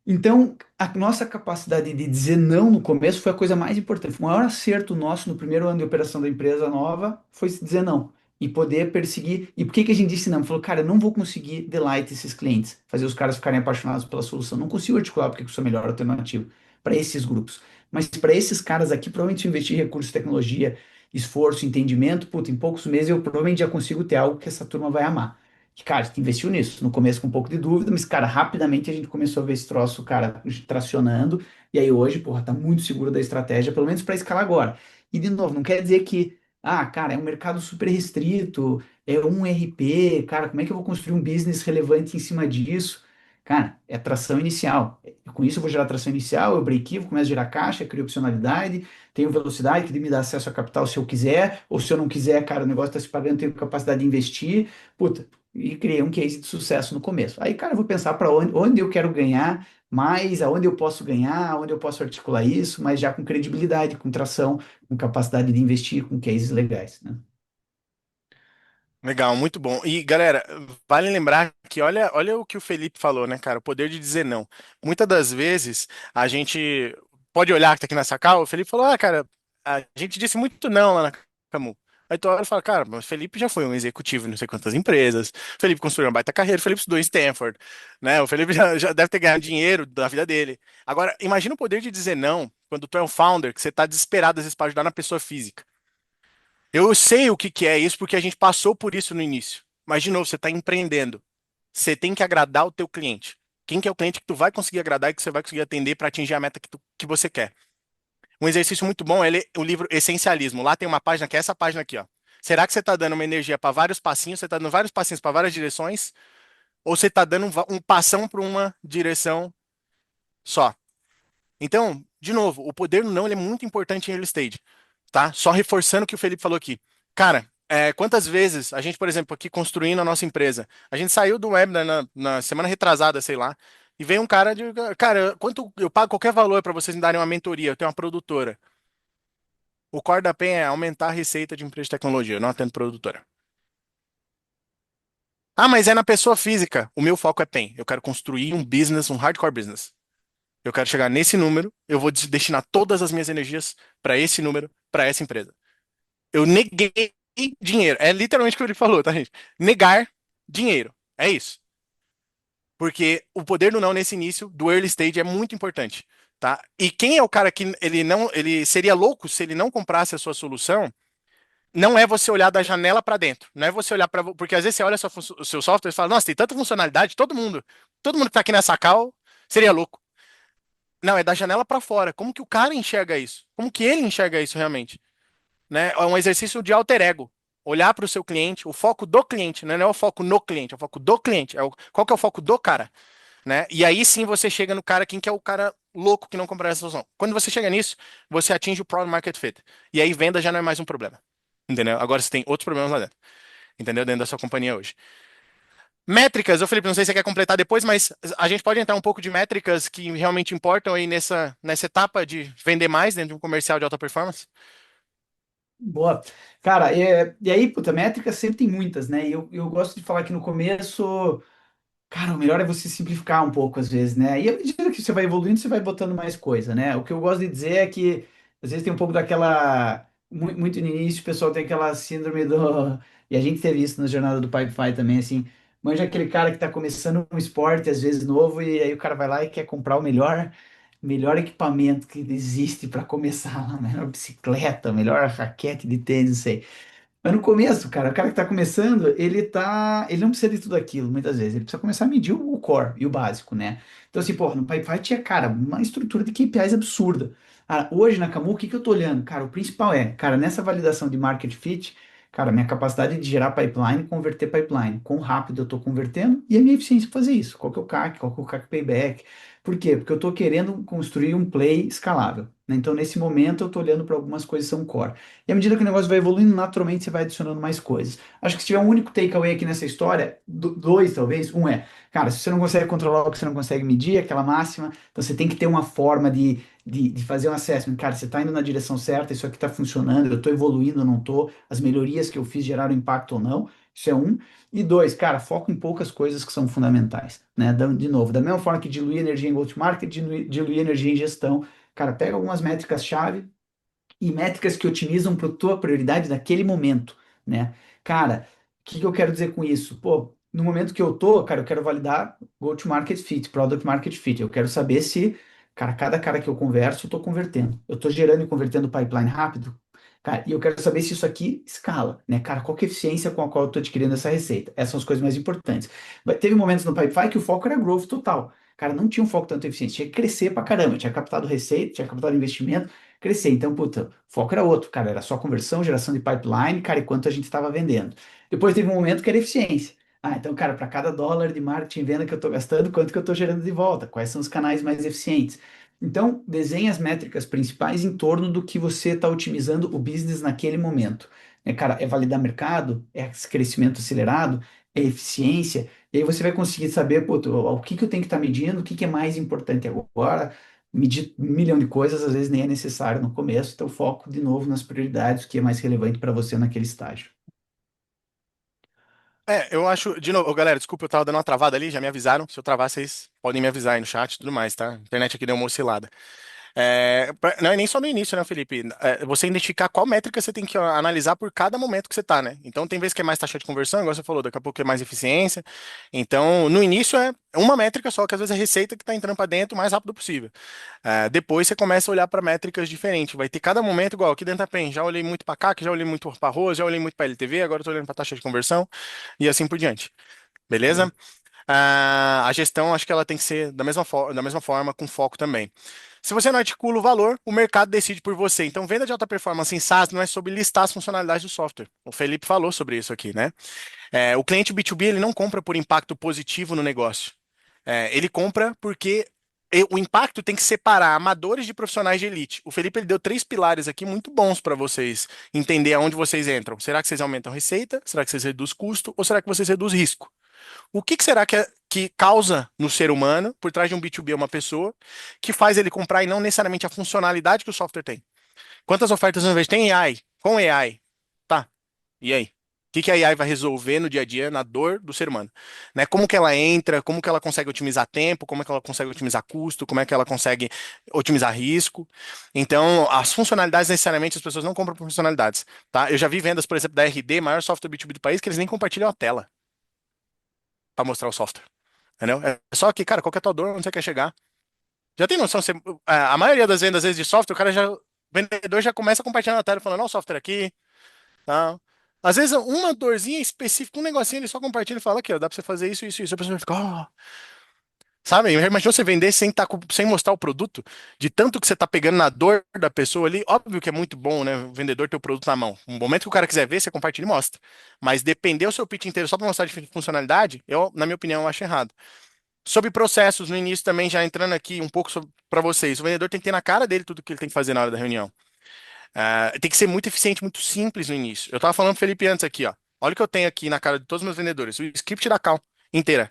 B: Então, a nossa capacidade de dizer não no começo foi a coisa mais importante. O maior acerto nosso no primeiro ano de operação da empresa nova foi dizer não e poder perseguir. E por que que a gente disse não? Falou, cara, eu não vou conseguir delight esses clientes, fazer os caras ficarem apaixonados pela solução. Não consigo articular porque eu sou a melhor alternativa para esses grupos. Mas para esses caras aqui, provavelmente se eu investir recursos, tecnologia, esforço, entendimento, puta, em poucos meses eu provavelmente já consigo ter algo que essa turma vai amar. Que, cara, a gente investiu nisso. No começo com um pouco de dúvida, mas, cara, rapidamente a gente começou a ver esse troço, cara, tracionando. E aí hoje, porra, tá muito seguro da estratégia, pelo menos para escalar agora. E, de novo, não quer dizer que, cara, é um mercado super restrito, é um RP, cara, como é que eu vou construir um business relevante em cima disso? Cara, é tração inicial. Com isso eu vou gerar tração inicial, eu break-even, começo a gerar caixa, crio opcionalidade, tenho velocidade que me dá acesso a capital se eu quiser, ou se eu não quiser, cara, o negócio está se pagando, tenho capacidade de investir. Puta, e criei um case de sucesso no começo. Aí, cara, eu vou pensar para onde eu quero ganhar mais, aonde eu posso ganhar, aonde eu posso articular isso, mas já com credibilidade, com tração, com capacidade de investir, com cases legais, né?
A: Legal, muito bom. E galera, vale lembrar que olha o que o Felipe falou, né, cara? O poder de dizer não. Muitas das vezes a gente pode olhar que tá aqui nessa call, o Felipe falou: "Ah, cara, a gente disse muito não lá na Camu". Aí tu olha e fala: "Cara, mas o Felipe já foi um executivo em não sei quantas empresas. O Felipe construiu uma baita carreira, o Felipe estudou em Stanford, né? O Felipe já deve ter ganhado dinheiro da vida dele. Agora, imagina o poder de dizer não quando tu é um founder, que você tá desesperado às vezes para ajudar na pessoa física. Eu sei o que que é isso porque a gente passou por isso no início. Mas, de novo, você está empreendendo. Você tem que agradar o teu cliente. Quem que é o cliente que tu vai conseguir agradar e que você vai conseguir atender para atingir a meta que você quer? Um exercício muito bom é ler o livro Essencialismo. Lá tem uma página que é essa página aqui, ó. Será que você está dando uma energia para vários passinhos? Você está dando vários passinhos para várias direções? Ou você está dando um passão para uma direção só? Então, de novo, o poder do não ele é muito importante em early stage, tá? Só reforçando o que o Felipe falou aqui. Cara, quantas vezes a gente, por exemplo, aqui construindo a nossa empresa, a gente saiu do webinar na semana retrasada, sei lá, e veio um cara de, cara, quanto eu pago qualquer valor para vocês me darem uma mentoria, eu tenho uma produtora. O core da PEN é aumentar a receita de empresa de tecnologia, eu não atendo produtora. Ah, mas é na pessoa física. O meu foco é PEN. Eu quero construir um business, um hardcore business. Eu quero chegar nesse número, eu vou destinar todas as minhas energias para esse número, para essa empresa. Eu neguei dinheiro. É literalmente o que ele falou, tá, gente? Negar dinheiro. É isso. Porque o poder do não nesse início do early stage é muito importante, tá? E quem é o cara que ele seria louco se ele não comprasse a sua solução? Não é você olhar da janela para dentro, não é você olhar para porque às vezes você olha o seu software e fala, nossa, tem tanta funcionalidade, todo mundo que tá aqui nessa call seria louco. Não, é da janela para fora. Como que o cara enxerga isso? Como que ele enxerga isso realmente? Né? É um exercício de alter ego. Olhar para o seu cliente, o foco do cliente, né? Não é o foco no cliente, é o foco do cliente. Qual que é o foco do cara? né? E aí sim você chega no cara, quem que é o cara louco que não compraria essa solução. Quando você chega nisso, você atinge o product market fit. E aí venda já não é mais um problema. Entendeu? Agora você tem outros problemas lá dentro. Entendeu? Dentro da sua companhia hoje. Métricas, ô Felipe, não sei se você quer completar depois, mas a gente pode entrar um pouco de métricas que realmente importam aí nessa etapa de vender mais dentro de um comercial de alta performance?
B: Boa. Cara, e aí, puta, métricas sempre tem muitas, né? E eu gosto de falar que no começo. Cara, o melhor é você simplificar um pouco às vezes, né? E à medida que você vai evoluindo, você vai botando mais coisa, né? O que eu gosto de dizer é que às vezes tem um pouco daquela. Muito no início, o pessoal tem aquela síndrome do. E a gente teve isso na jornada do Pipefy também, assim. Manja aquele cara que tá começando um esporte, às vezes novo, e aí o cara vai lá e quer comprar o melhor equipamento que existe para começar, a melhor bicicleta, a melhor raquete de tênis, não sei. Mas no começo, cara, o cara que tá começando, ele não precisa de tudo aquilo, muitas vezes. Ele precisa começar a medir o core e o básico, né? Então, assim, porra, no Pipefy tinha, cara, uma estrutura de KPIs absurda. Ah, hoje na Camu, o que que eu tô olhando? Cara, o principal é, cara, nessa validação de market fit, cara, minha capacidade de gerar pipeline, converter pipeline, quão rápido eu tô convertendo e a minha eficiência pra fazer isso. Qual que é o CAC, qual que é o CAC payback? Por quê? Porque eu tô querendo construir um play escalável, né? Então, nesse momento, eu tô olhando para algumas coisas que são core. E à medida que o negócio vai evoluindo, naturalmente você vai adicionando mais coisas. Acho que se tiver um único takeaway aqui nessa história, dois talvez, um é, cara, se você não consegue controlar o que você não consegue medir, aquela máxima, então você tem que ter uma forma de fazer um assessment. Cara, você está indo na direção certa, isso aqui está funcionando, eu estou evoluindo ou não estou, as melhorias que eu fiz geraram impacto ou não, isso é um. E dois, cara, foco em poucas coisas que são fundamentais, né? De novo, da mesma forma que diluir energia em go-to-market, diluir energia em gestão, cara, pega algumas métricas-chave e métricas que otimizam para a tua prioridade naquele momento, né? Cara, o que que eu quero dizer com isso? Pô, no momento que eu tô, cara, eu quero validar go-to-market fit, product market fit. Eu quero saber se, cara, cada cara que eu converso, eu tô convertendo. Eu tô gerando e convertendo pipeline rápido. Cara, e eu quero saber se isso aqui escala, né? Cara, qual que é a eficiência com a qual eu tô adquirindo essa receita? Essas são as coisas mais importantes. Teve momentos no Pipefy que o foco era growth total. Cara, não tinha um foco tanto em eficiência, tinha que crescer pra caramba. Eu tinha captado receita, tinha captado investimento, crescer. Então, puta, o foco era outro, cara, era só conversão, geração de pipeline, cara, e quanto a gente estava vendendo. Depois teve um momento que era eficiência. Ah, então, cara, para cada dólar de marketing e venda que eu estou gastando, quanto que eu estou gerando de volta? Quais são os canais mais eficientes? Então, desenhe as métricas principais em torno do que você está otimizando o business naquele momento. É, cara, é validar mercado? É esse crescimento acelerado? É eficiência? E aí você vai conseguir saber, pô, o que que eu tenho que estar medindo, o que que é mais importante agora, medir um milhão de coisas, às vezes nem é necessário no começo, então foco de novo nas prioridades, o que é mais relevante para você naquele estágio.
A: Eu acho, de novo, ô, galera, desculpa, eu tava dando uma travada ali, já me avisaram. Se eu travar, vocês podem me avisar aí no chat e tudo mais, tá? A internet aqui deu uma oscilada. Não é nem só no início, né, Felipe? Você identificar qual métrica você tem que analisar por cada momento que você tá, né? Então, tem vezes que é mais taxa de conversão, igual você falou, daqui a pouco é mais eficiência. Então, no início é uma métrica só, que às vezes é a receita que tá entrando para dentro o mais rápido possível. Depois você começa a olhar para métricas diferentes. Vai ter cada momento igual. Aqui dentro da PEN, já olhei muito para CAC, já olhei muito para arroz, já olhei muito para LTV, agora eu tô olhando para taxa de conversão e assim por diante. Beleza?
B: Boa.
A: A gestão, acho que ela tem que ser da mesma forma, com foco também. Se você não articula o valor, o mercado decide por você. Então, venda de alta performance em SaaS não é sobre listar as funcionalidades do software. O Felipe falou sobre isso aqui, né? O cliente B2B ele não compra por impacto positivo no negócio. Ele compra porque o impacto tem que separar amadores de profissionais de elite. O Felipe ele deu três pilares aqui muito bons para vocês entender aonde vocês entram. Será que vocês aumentam receita? Será que vocês reduzem custo? Ou será que vocês reduzem risco? O que será que causa no ser humano, por trás de um B2B, uma pessoa, que faz ele comprar e não necessariamente a funcionalidade que o software tem? Quantas ofertas ao invés tem AI? Com AI. Tá. E aí? O que a AI vai resolver no dia a dia, na dor do ser humano? Né? Como que ela entra, como que ela consegue otimizar tempo, como é que ela consegue otimizar custo, como é que ela consegue otimizar risco. Então, as funcionalidades, necessariamente, as pessoas não compram por funcionalidades. Tá? Eu já vi vendas, por exemplo, da RD, maior software B2B do país, que eles nem compartilham a tela para mostrar o software. Entendeu? É só que, cara, qual que é a tua dor, onde você quer chegar? Já tem noção? A maioria das vendas, às vezes, de software, o vendedor já começa compartilhando a tela, falando, ó, o software aqui, tal. Às vezes, uma dorzinha específica, um negocinho, ele só compartilha e fala aqui, ó, dá pra você fazer isso, isso, isso. A pessoa fica, ó. Sabe? Imaginou você vender sem, sem mostrar o produto? De tanto que você tá pegando na dor da pessoa ali, óbvio que é muito bom, né? O vendedor ter o produto na mão. No momento que o cara quiser ver, você compartilha e mostra. Mas depender o seu pitch inteiro só pra mostrar de funcionalidade, eu, na minha opinião, eu acho errado. Sobre processos, no início também, já entrando aqui um pouco para vocês, o vendedor tem que ter na cara dele tudo que ele tem que fazer na hora da reunião. Tem que ser muito eficiente, muito simples no início. Eu estava falando pro Felipe antes aqui, ó. Olha o que eu tenho aqui na cara de todos os meus vendedores, o script da call inteira,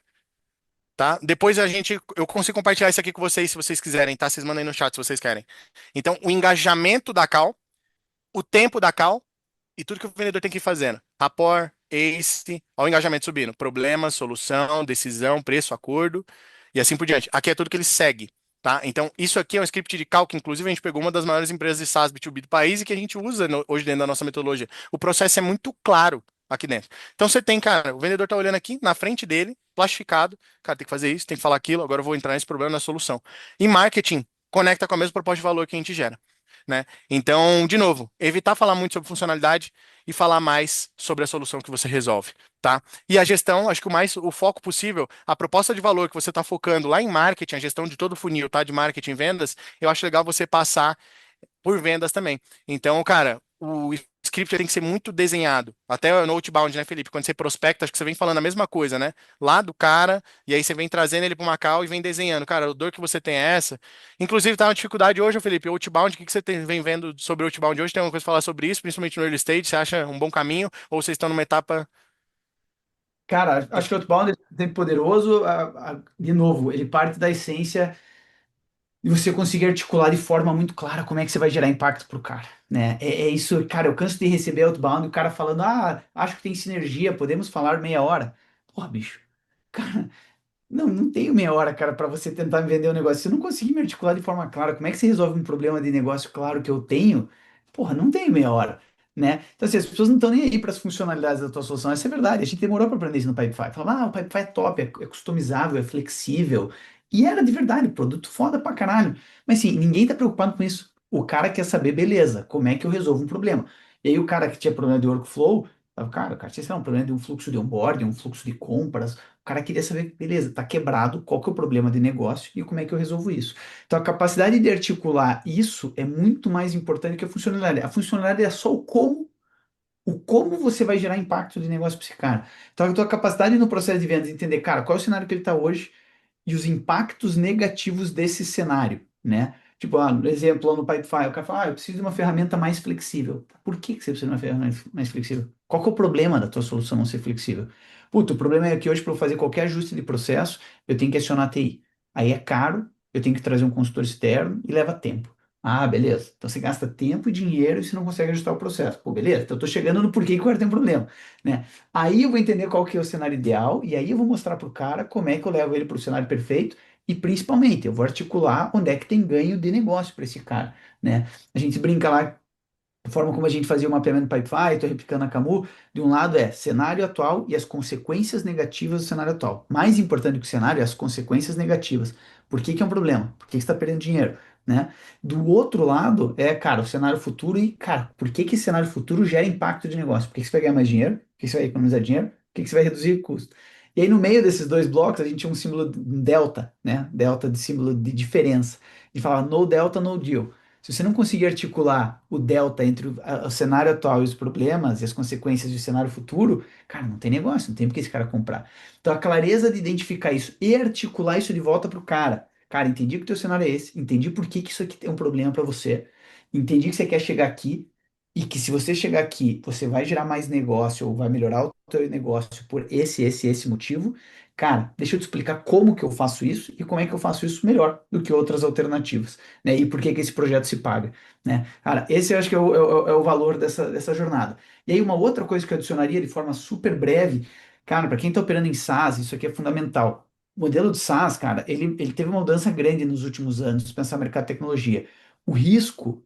A: tá? Depois eu consigo compartilhar isso aqui com vocês se vocês quiserem, tá? Vocês mandem no chat se vocês querem. Então, o engajamento da call, o tempo da call e tudo que o vendedor tem que ir fazendo. Rapport, ACE, ó, o engajamento subindo. Problema, solução, decisão, preço, acordo e assim por diante. Aqui é tudo que ele segue, tá? Então, isso aqui é um script de call que, inclusive, a gente pegou uma das maiores empresas de SaaS B2B do país e que a gente usa hoje dentro da nossa metodologia. O processo é muito claro aqui dentro. Então, você tem, cara, o vendedor tá olhando aqui na frente dele, plastificado. Cara, tem que fazer isso, tem que falar aquilo, agora eu vou entrar nesse problema na solução. E marketing conecta com a mesma proposta de valor que a gente gera, né? Então, de novo, evitar falar muito sobre funcionalidade e falar mais sobre a solução que você resolve, tá? E a gestão, acho que o foco possível, a proposta de valor que você está focando lá em marketing, a gestão de todo o funil, tá? De marketing e vendas, eu acho legal você passar por vendas também. Então, cara, o script tem que ser muito desenhado. Até no outbound, né, Felipe? Quando você prospecta, acho que você vem falando a mesma coisa, né? Lá do cara, e aí você vem trazendo ele para uma call e vem desenhando. Cara, a dor que você tem é essa. Inclusive, tá uma dificuldade hoje, Felipe. Outbound, o que que você vem vendo sobre outbound hoje? Tem alguma coisa para falar sobre isso, principalmente no early stage? Você acha um bom caminho? Ou vocês estão numa etapa.
B: Cara, acho que o Outbound é sempre poderoso. De novo, ele parte da essência de você conseguir articular de forma muito clara como é que você vai gerar impacto pro cara, né? É isso, cara, eu canso de receber Outbound e o cara falando, acho que tem sinergia, podemos falar meia hora. Porra, bicho. Não tenho meia hora, cara, para você tentar me vender um negócio. Se eu não conseguir me articular de forma clara, como é que você resolve um problema de negócio claro que eu tenho? Porra, não tenho meia hora, né? Então, assim, as pessoas não estão nem aí para as funcionalidades da tua solução. Essa é a verdade. A gente demorou para aprender isso no Pipefy. Falava, o Pipefy é top, é customizável, é flexível. E era de verdade, produto foda pra caralho. Mas, assim, ninguém tá preocupado com isso. O cara quer saber, beleza, como é que eu resolvo um problema? E aí, o cara que tinha problema de workflow, falava, cara, tinha, sei lá, um problema de um fluxo de onboarding, um fluxo de compras. O cara queria saber, beleza, tá quebrado, qual que é o problema de negócio e como é que eu resolvo isso. Então a capacidade de articular isso é muito mais importante que a funcionalidade. A funcionalidade é só o como você vai gerar impacto de negócio para esse cara. Então a tua capacidade no processo de vendas, entender, cara, qual é o cenário que ele está hoje e os impactos negativos desse cenário, né? Tipo, no exemplo, lá no Pipefy, o cara fala, eu preciso de uma ferramenta mais flexível. Por que você precisa de uma ferramenta mais flexível? Qual que é o problema da tua solução não ser flexível? Puta, o problema é que hoje, para eu fazer qualquer ajuste de processo, eu tenho que acionar a TI. Aí é caro, eu tenho que trazer um consultor externo e leva tempo. Ah, beleza. Então você gasta tempo e dinheiro e você não consegue ajustar o processo. Pô, beleza. Então eu tô chegando no porquê que o cara tem um problema, né? Aí eu vou entender qual que é o cenário ideal e aí eu vou mostrar para o cara como é que eu levo ele para o cenário perfeito e principalmente eu vou articular onde é que tem ganho de negócio para esse cara, né? A gente brinca lá a forma como a gente fazia o mapeamento do Pipefy, estou replicando a Camu, de um lado é cenário atual e as consequências negativas do cenário atual. Mais importante que o cenário é as consequências negativas. Por que que é um problema? Por que que você está perdendo dinheiro? Né? Do outro lado é, cara, o cenário futuro e, cara, por que que esse cenário futuro gera impacto de negócio? Por que que você vai ganhar mais dinheiro? Por que que você vai economizar dinheiro? Por que que você vai reduzir custo? E aí, no meio desses dois blocos, a gente tinha um símbolo, um delta, né? Delta de símbolo de diferença. E falava no delta, no deal. Se você não conseguir articular o delta entre o cenário atual e os problemas e as consequências do cenário futuro, cara, não tem negócio, não tem por que esse cara comprar. Então, a clareza de identificar isso e articular isso de volta para o cara. Cara, entendi que o teu cenário é esse, entendi por que que isso aqui é um problema para você, entendi que você quer chegar aqui e que se você chegar aqui, você vai gerar mais negócio ou vai melhorar o teu negócio por esse motivo. Cara, deixa eu te explicar como que eu faço isso e como é que eu faço isso melhor do que outras alternativas, né? E por que que esse projeto se paga, né? Cara, esse eu acho que é o valor dessa jornada. E aí uma outra coisa que eu adicionaria de forma super breve, cara, para quem está operando em SaaS, isso aqui é fundamental. O modelo de SaaS, cara, ele teve uma mudança grande nos últimos anos, se pensar no mercado de tecnologia. O risco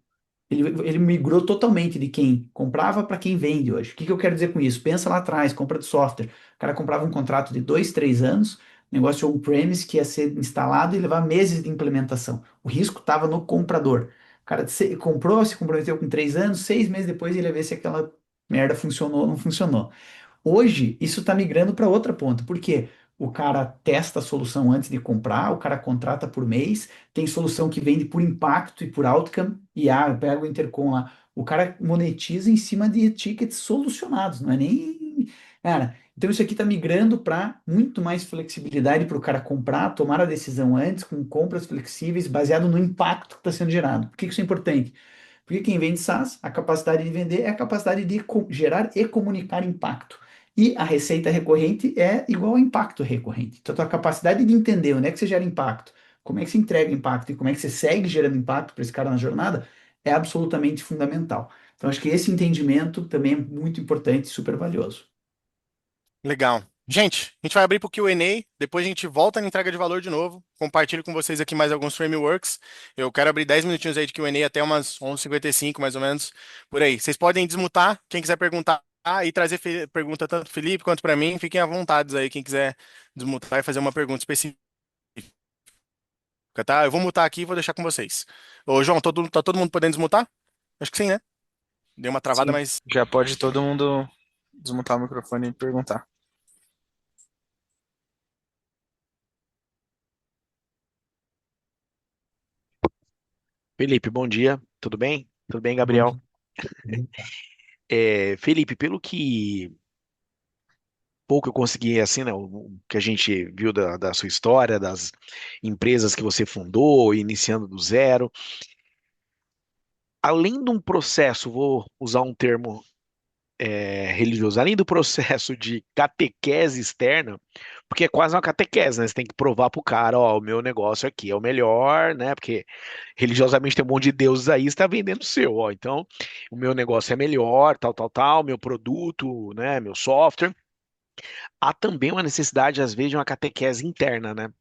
B: ele migrou totalmente de quem comprava para quem vende hoje. O que que eu quero dizer com isso? Pensa lá atrás, compra de software. O cara comprava um contrato de 2, 3 anos, negócio on-premise que ia ser instalado e levar meses de implementação. O risco estava no comprador. O cara comprou, se comprometeu com 3 anos, 6 meses depois ele ia ver se aquela merda funcionou ou não funcionou. Hoje, isso está migrando para outra ponta. Por quê? O cara testa a solução antes de comprar, o cara contrata por mês, tem solução que vende por impacto e por outcome, e pega o Intercom lá. O cara monetiza em cima de tickets solucionados, não é nem. Cara, então isso aqui está migrando para muito mais flexibilidade para o cara comprar, tomar a decisão antes, com compras flexíveis, baseado no impacto que está sendo gerado. Por que que isso é importante? Porque quem vende SaaS, a capacidade de vender é a capacidade de gerar e comunicar impacto. E a receita recorrente é igual ao impacto recorrente. Então, a tua capacidade de entender onde é que você gera impacto, como é que você entrega impacto e como é que você segue gerando impacto para esse cara na jornada é absolutamente fundamental. Então, acho que esse entendimento também é muito importante e super valioso.
A: Legal. Gente, a gente vai abrir para o Q&A, depois a gente volta na entrega de valor de novo. Compartilho com vocês aqui mais alguns frameworks. Eu quero abrir 10 minutinhos aí de Q&A até umas 11h55, mais ou menos, por aí. Vocês podem desmutar, quem quiser perguntar e trazer pergunta tanto pro Felipe quanto para mim, fiquem à vontade aí, quem quiser desmutar e fazer uma pergunta específica, tá? Eu vou mutar aqui e vou deixar com vocês. Ô, João, tá todo mundo podendo desmutar? Acho que sim, né? Deu uma travada,
C: Sim,
A: mas
C: já pode todo mundo desmontar o microfone e perguntar.
D: Felipe, bom dia. Tudo bem? Tudo bem,
B: Bom
D: Gabriel?
B: dia.
D: Felipe, pelo que pouco eu consegui, assim, né, o que a gente viu da sua história, das empresas que você fundou, iniciando do zero, além de um processo, vou usar um termo religioso, além do processo de catequese externa, porque é quase uma catequese, né? Você tem que provar pro cara, ó, o meu negócio aqui é o melhor, né? Porque religiosamente tem um monte de deuses aí, está vendendo o seu, ó. Então, o meu negócio é melhor, tal, tal, tal, meu produto, né? Meu software. Há também uma necessidade, às vezes, de uma catequese interna, né?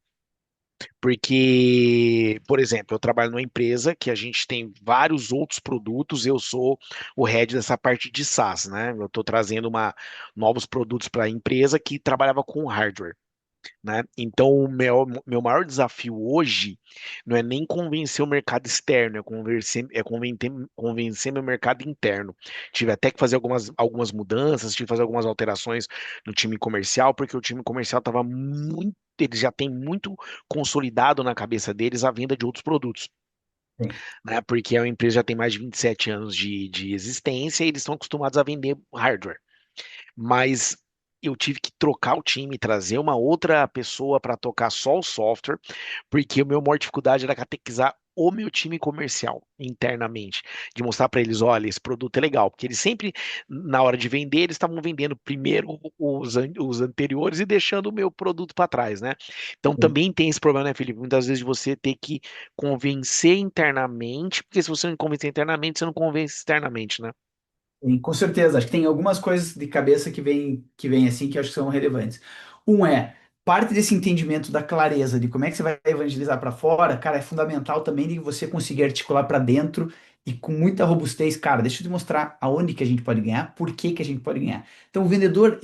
D: Porque, por exemplo, eu trabalho numa empresa que a gente tem vários outros produtos, eu sou o head dessa parte de SaaS, né? Eu estou trazendo novos produtos para a empresa que trabalhava com hardware, né? Então, o meu maior desafio hoje não é nem convencer o mercado externo, convencer meu mercado interno. Tive até que fazer algumas mudanças, tive que fazer algumas alterações no time comercial, porque o time comercial estava muito. Eles já têm muito consolidado na cabeça deles a venda de outros produtos,
B: Sim.
D: né? Porque a empresa já tem mais de 27 anos de existência e eles estão acostumados a vender hardware, mas eu tive que trocar o time, trazer uma outra pessoa para tocar só o software, porque o meu maior dificuldade era catequizar o meu time comercial internamente, de mostrar para eles, olha, esse produto é legal, porque eles sempre, na hora de vender, eles estavam vendendo primeiro os anteriores e deixando o meu produto para trás, né? Então
B: Sim.
D: também tem esse problema, né, Felipe? Muitas vezes você ter que convencer internamente, porque se você não convencer internamente, você não convence externamente, né?
B: Sim, com certeza. Acho que tem algumas coisas de cabeça que vem assim que eu acho que são relevantes. Um é parte desse entendimento da clareza de como é que você vai evangelizar para fora, cara, é fundamental também de você conseguir articular para dentro e com muita robustez, cara, deixa eu te mostrar aonde que a gente pode ganhar, por que que a gente pode ganhar. Então, o vendedor,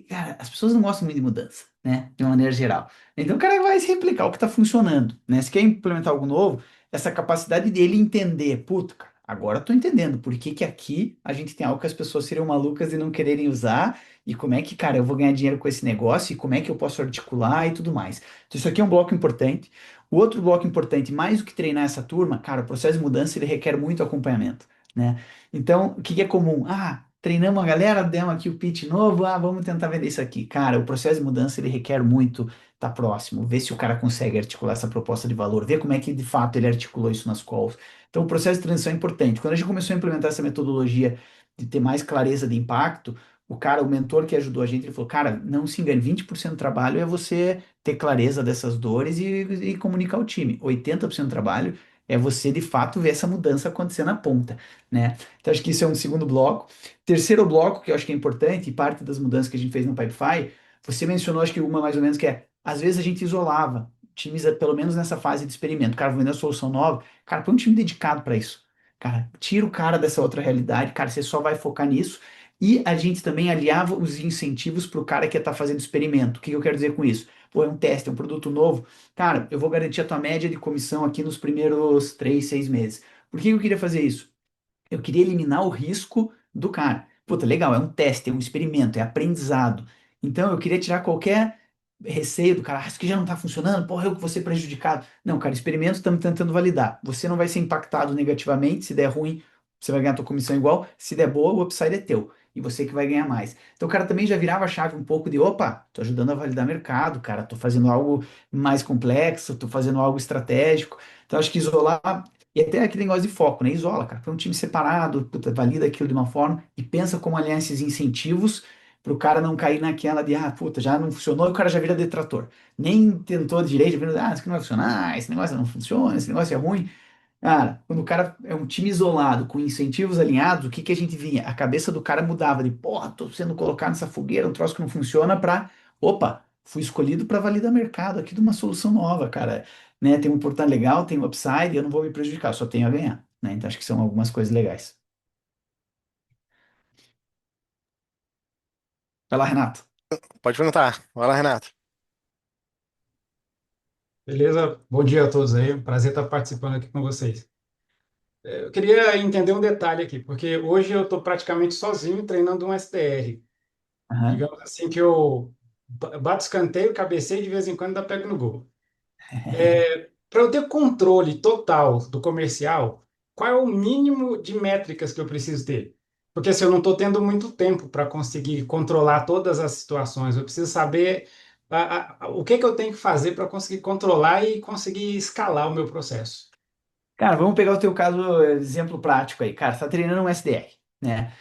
B: cara, as pessoas não gostam muito de mudança, né? De uma maneira geral. Então, o cara vai se replicar o que está funcionando, né? Se quer implementar algo novo, essa capacidade dele entender, puta, cara, agora eu tô entendendo por que que aqui a gente tem algo que as pessoas seriam malucas e não quererem usar, e como é que, cara, eu vou ganhar dinheiro com esse negócio, e como é que eu posso articular e tudo mais. Então, isso aqui é um bloco importante. O outro bloco importante, mais do que treinar essa turma, cara, o processo de mudança ele requer muito acompanhamento, né? Então, o que que é comum? Ah, treinamos a galera, demos aqui o pitch novo, vamos tentar vender isso aqui. Cara, o processo de mudança ele requer muito estar próximo, ver se o cara consegue articular essa proposta de valor, ver como é que de fato ele articulou isso nas calls. Então, o processo de transição é importante. Quando a gente começou a implementar essa metodologia de ter mais clareza de impacto, o mentor que ajudou a gente, ele falou, cara, não se engane, 20% do trabalho é você ter clareza dessas dores e comunicar ao time. 80% do trabalho é você, de fato, ver essa mudança acontecer na ponta, né? Então, acho que isso é um segundo bloco. Terceiro bloco, que eu acho que é importante, e parte das mudanças que a gente fez no Pipefy, você mencionou, acho que uma mais ou menos, que é, às vezes a gente isolava times, pelo menos nessa fase de experimento. O cara vai vender a solução nova, cara, põe um time dedicado para isso. Cara, tira o cara dessa outra realidade, cara, você só vai focar nisso. E a gente também aliava os incentivos para o cara que está fazendo experimento. O que eu quero dizer com isso? Pô, é um teste, é um produto novo. Cara, eu vou garantir a tua média de comissão aqui nos primeiros 3, 6 meses. Por que eu queria fazer isso? Eu queria eliminar o risco do cara. Puta, legal, é um teste, é um experimento, é aprendizado. Então eu queria tirar qualquer receio do cara, isso aqui já não tá funcionando, porra, eu que vou ser prejudicado. Não, cara, experimento estamos tentando validar. Você não vai ser impactado negativamente, se der ruim, você vai ganhar a tua comissão igual, se der boa, o upside é teu. e você que vai ganhar mais. Então o cara também já virava a chave um pouco de, opa, tô ajudando a validar mercado, cara, tô fazendo algo mais complexo, tô fazendo algo estratégico. Então acho que isolar, e até aquele negócio de foco, né? Isola, cara, põe um time separado, puta, valida aquilo de uma forma e pensa como alinhar esses incentivos para o cara não cair naquela de, puta, já não funcionou e o cara já vira detrator. Nem tentou direito, vendo, isso aqui não vai funcionar, esse negócio não funciona, esse negócio é ruim. Cara, quando o cara é um time isolado, com incentivos alinhados, o que que a gente vinha? A cabeça do cara mudava de, porra, tô sendo colocado nessa fogueira, um troço que não funciona, pra, opa, fui escolhido para validar mercado aqui de uma solução nova, cara. Né? Tem um portal legal, tem um upside, eu não vou me prejudicar, só tenho a ganhar. Né? Então acho que são algumas coisas legais. Vai lá, Renato.
A: Pode perguntar. Vai lá, Renato.
E: Beleza? Bom dia a todos aí. Prazer estar participando aqui com vocês. Eu queria entender um detalhe aqui, porque hoje eu estou praticamente sozinho treinando um SDR.
B: Aham.
E: Digamos assim que eu bato escanteio, cabeceio e de vez em quando ainda pego no gol. Para eu ter controle total do comercial, qual é o mínimo de métricas que eu preciso ter? Porque assim, eu não estou tendo muito tempo para conseguir controlar todas as situações. Eu preciso saber o que que eu tenho que fazer para conseguir controlar e conseguir escalar o meu processo.
B: Cara, vamos pegar o teu caso, exemplo prático aí. Cara, você está treinando um SDR, né?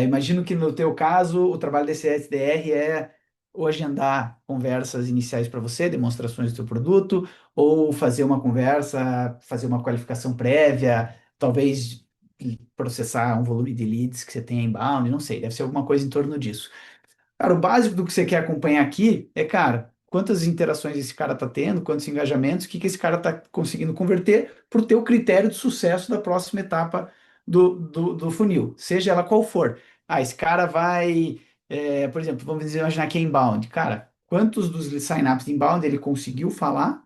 B: Imagino que no teu caso, o trabalho desse SDR é ou agendar conversas iniciais para você, demonstrações do teu produto, ou fazer uma conversa, fazer uma qualificação prévia, talvez processar um volume de leads que você tenha inbound, não sei, deve ser alguma coisa em torno disso. Cara, o básico do que você quer acompanhar aqui é, cara, quantas interações esse cara está tendo, quantos engajamentos, o que que esse cara está conseguindo converter para o teu critério de sucesso da próxima etapa do funil, seja ela qual for. Esse cara vai, por exemplo, vamos imaginar que é inbound. Cara, quantos dos sign-ups de inbound ele conseguiu falar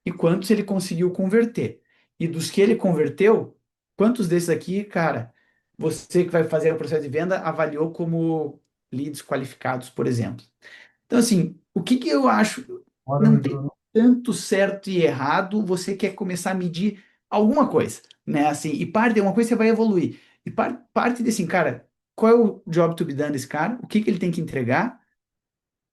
B: e quantos ele conseguiu converter? E dos que ele converteu, quantos desses aqui, cara, você que vai fazer o processo de venda avaliou como leads qualificados, por exemplo. Então, assim, o que que eu acho? Não tem tanto certo e errado, você quer começar a medir alguma coisa, né? Assim, e parte de uma coisa você vai evoluir. E parte desse, cara, qual é o job to be done desse cara? O que que ele tem que entregar?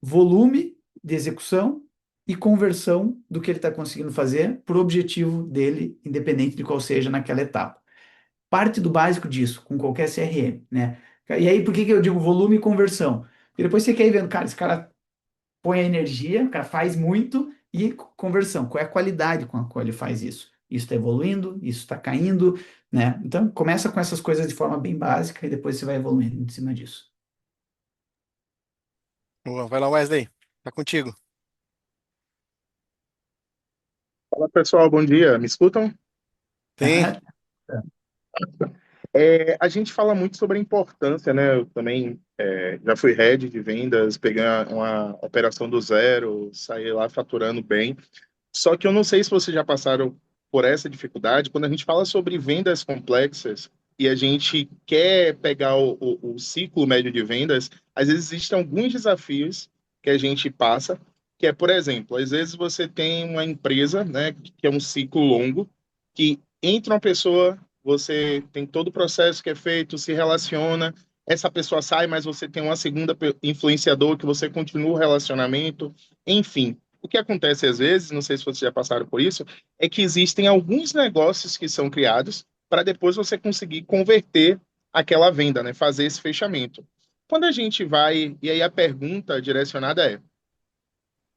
B: Volume de execução e conversão do que ele está conseguindo fazer para o objetivo dele, independente de qual seja naquela etapa. Parte do básico disso, com qualquer CRM, né? E aí, por que que eu digo volume e conversão? Porque depois você quer ir vendo, cara, esse cara põe a energia, o cara faz muito, e conversão, qual é a qualidade com a qual ele faz isso? Isso está evoluindo, isso está caindo, né? Então, começa com essas coisas de forma bem básica e depois você vai evoluindo em cima disso.
A: Boa, vai lá, Wesley. Tá contigo.
F: Fala pessoal, bom dia. Me escutam?
A: Tem.
F: A gente fala muito sobre a importância, né? Eu também já fui head de vendas, peguei uma operação do zero, saí lá faturando bem. Só que eu não sei se vocês já passaram por essa dificuldade. Quando a gente fala sobre vendas complexas e a gente quer pegar o ciclo médio de vendas, às vezes existem alguns desafios que a gente passa, que é, por exemplo, às vezes você tem uma empresa, né, que é um ciclo longo, que entra uma pessoa, você tem todo o processo que é feito, se relaciona, essa pessoa sai, mas você tem uma segunda influenciador que você continua o relacionamento, enfim. O que acontece às vezes, não sei se vocês já passaram por isso, é que existem alguns negócios que são criados para depois você conseguir converter aquela venda, né? Fazer esse fechamento. Quando a gente vai, e aí a pergunta direcionada é: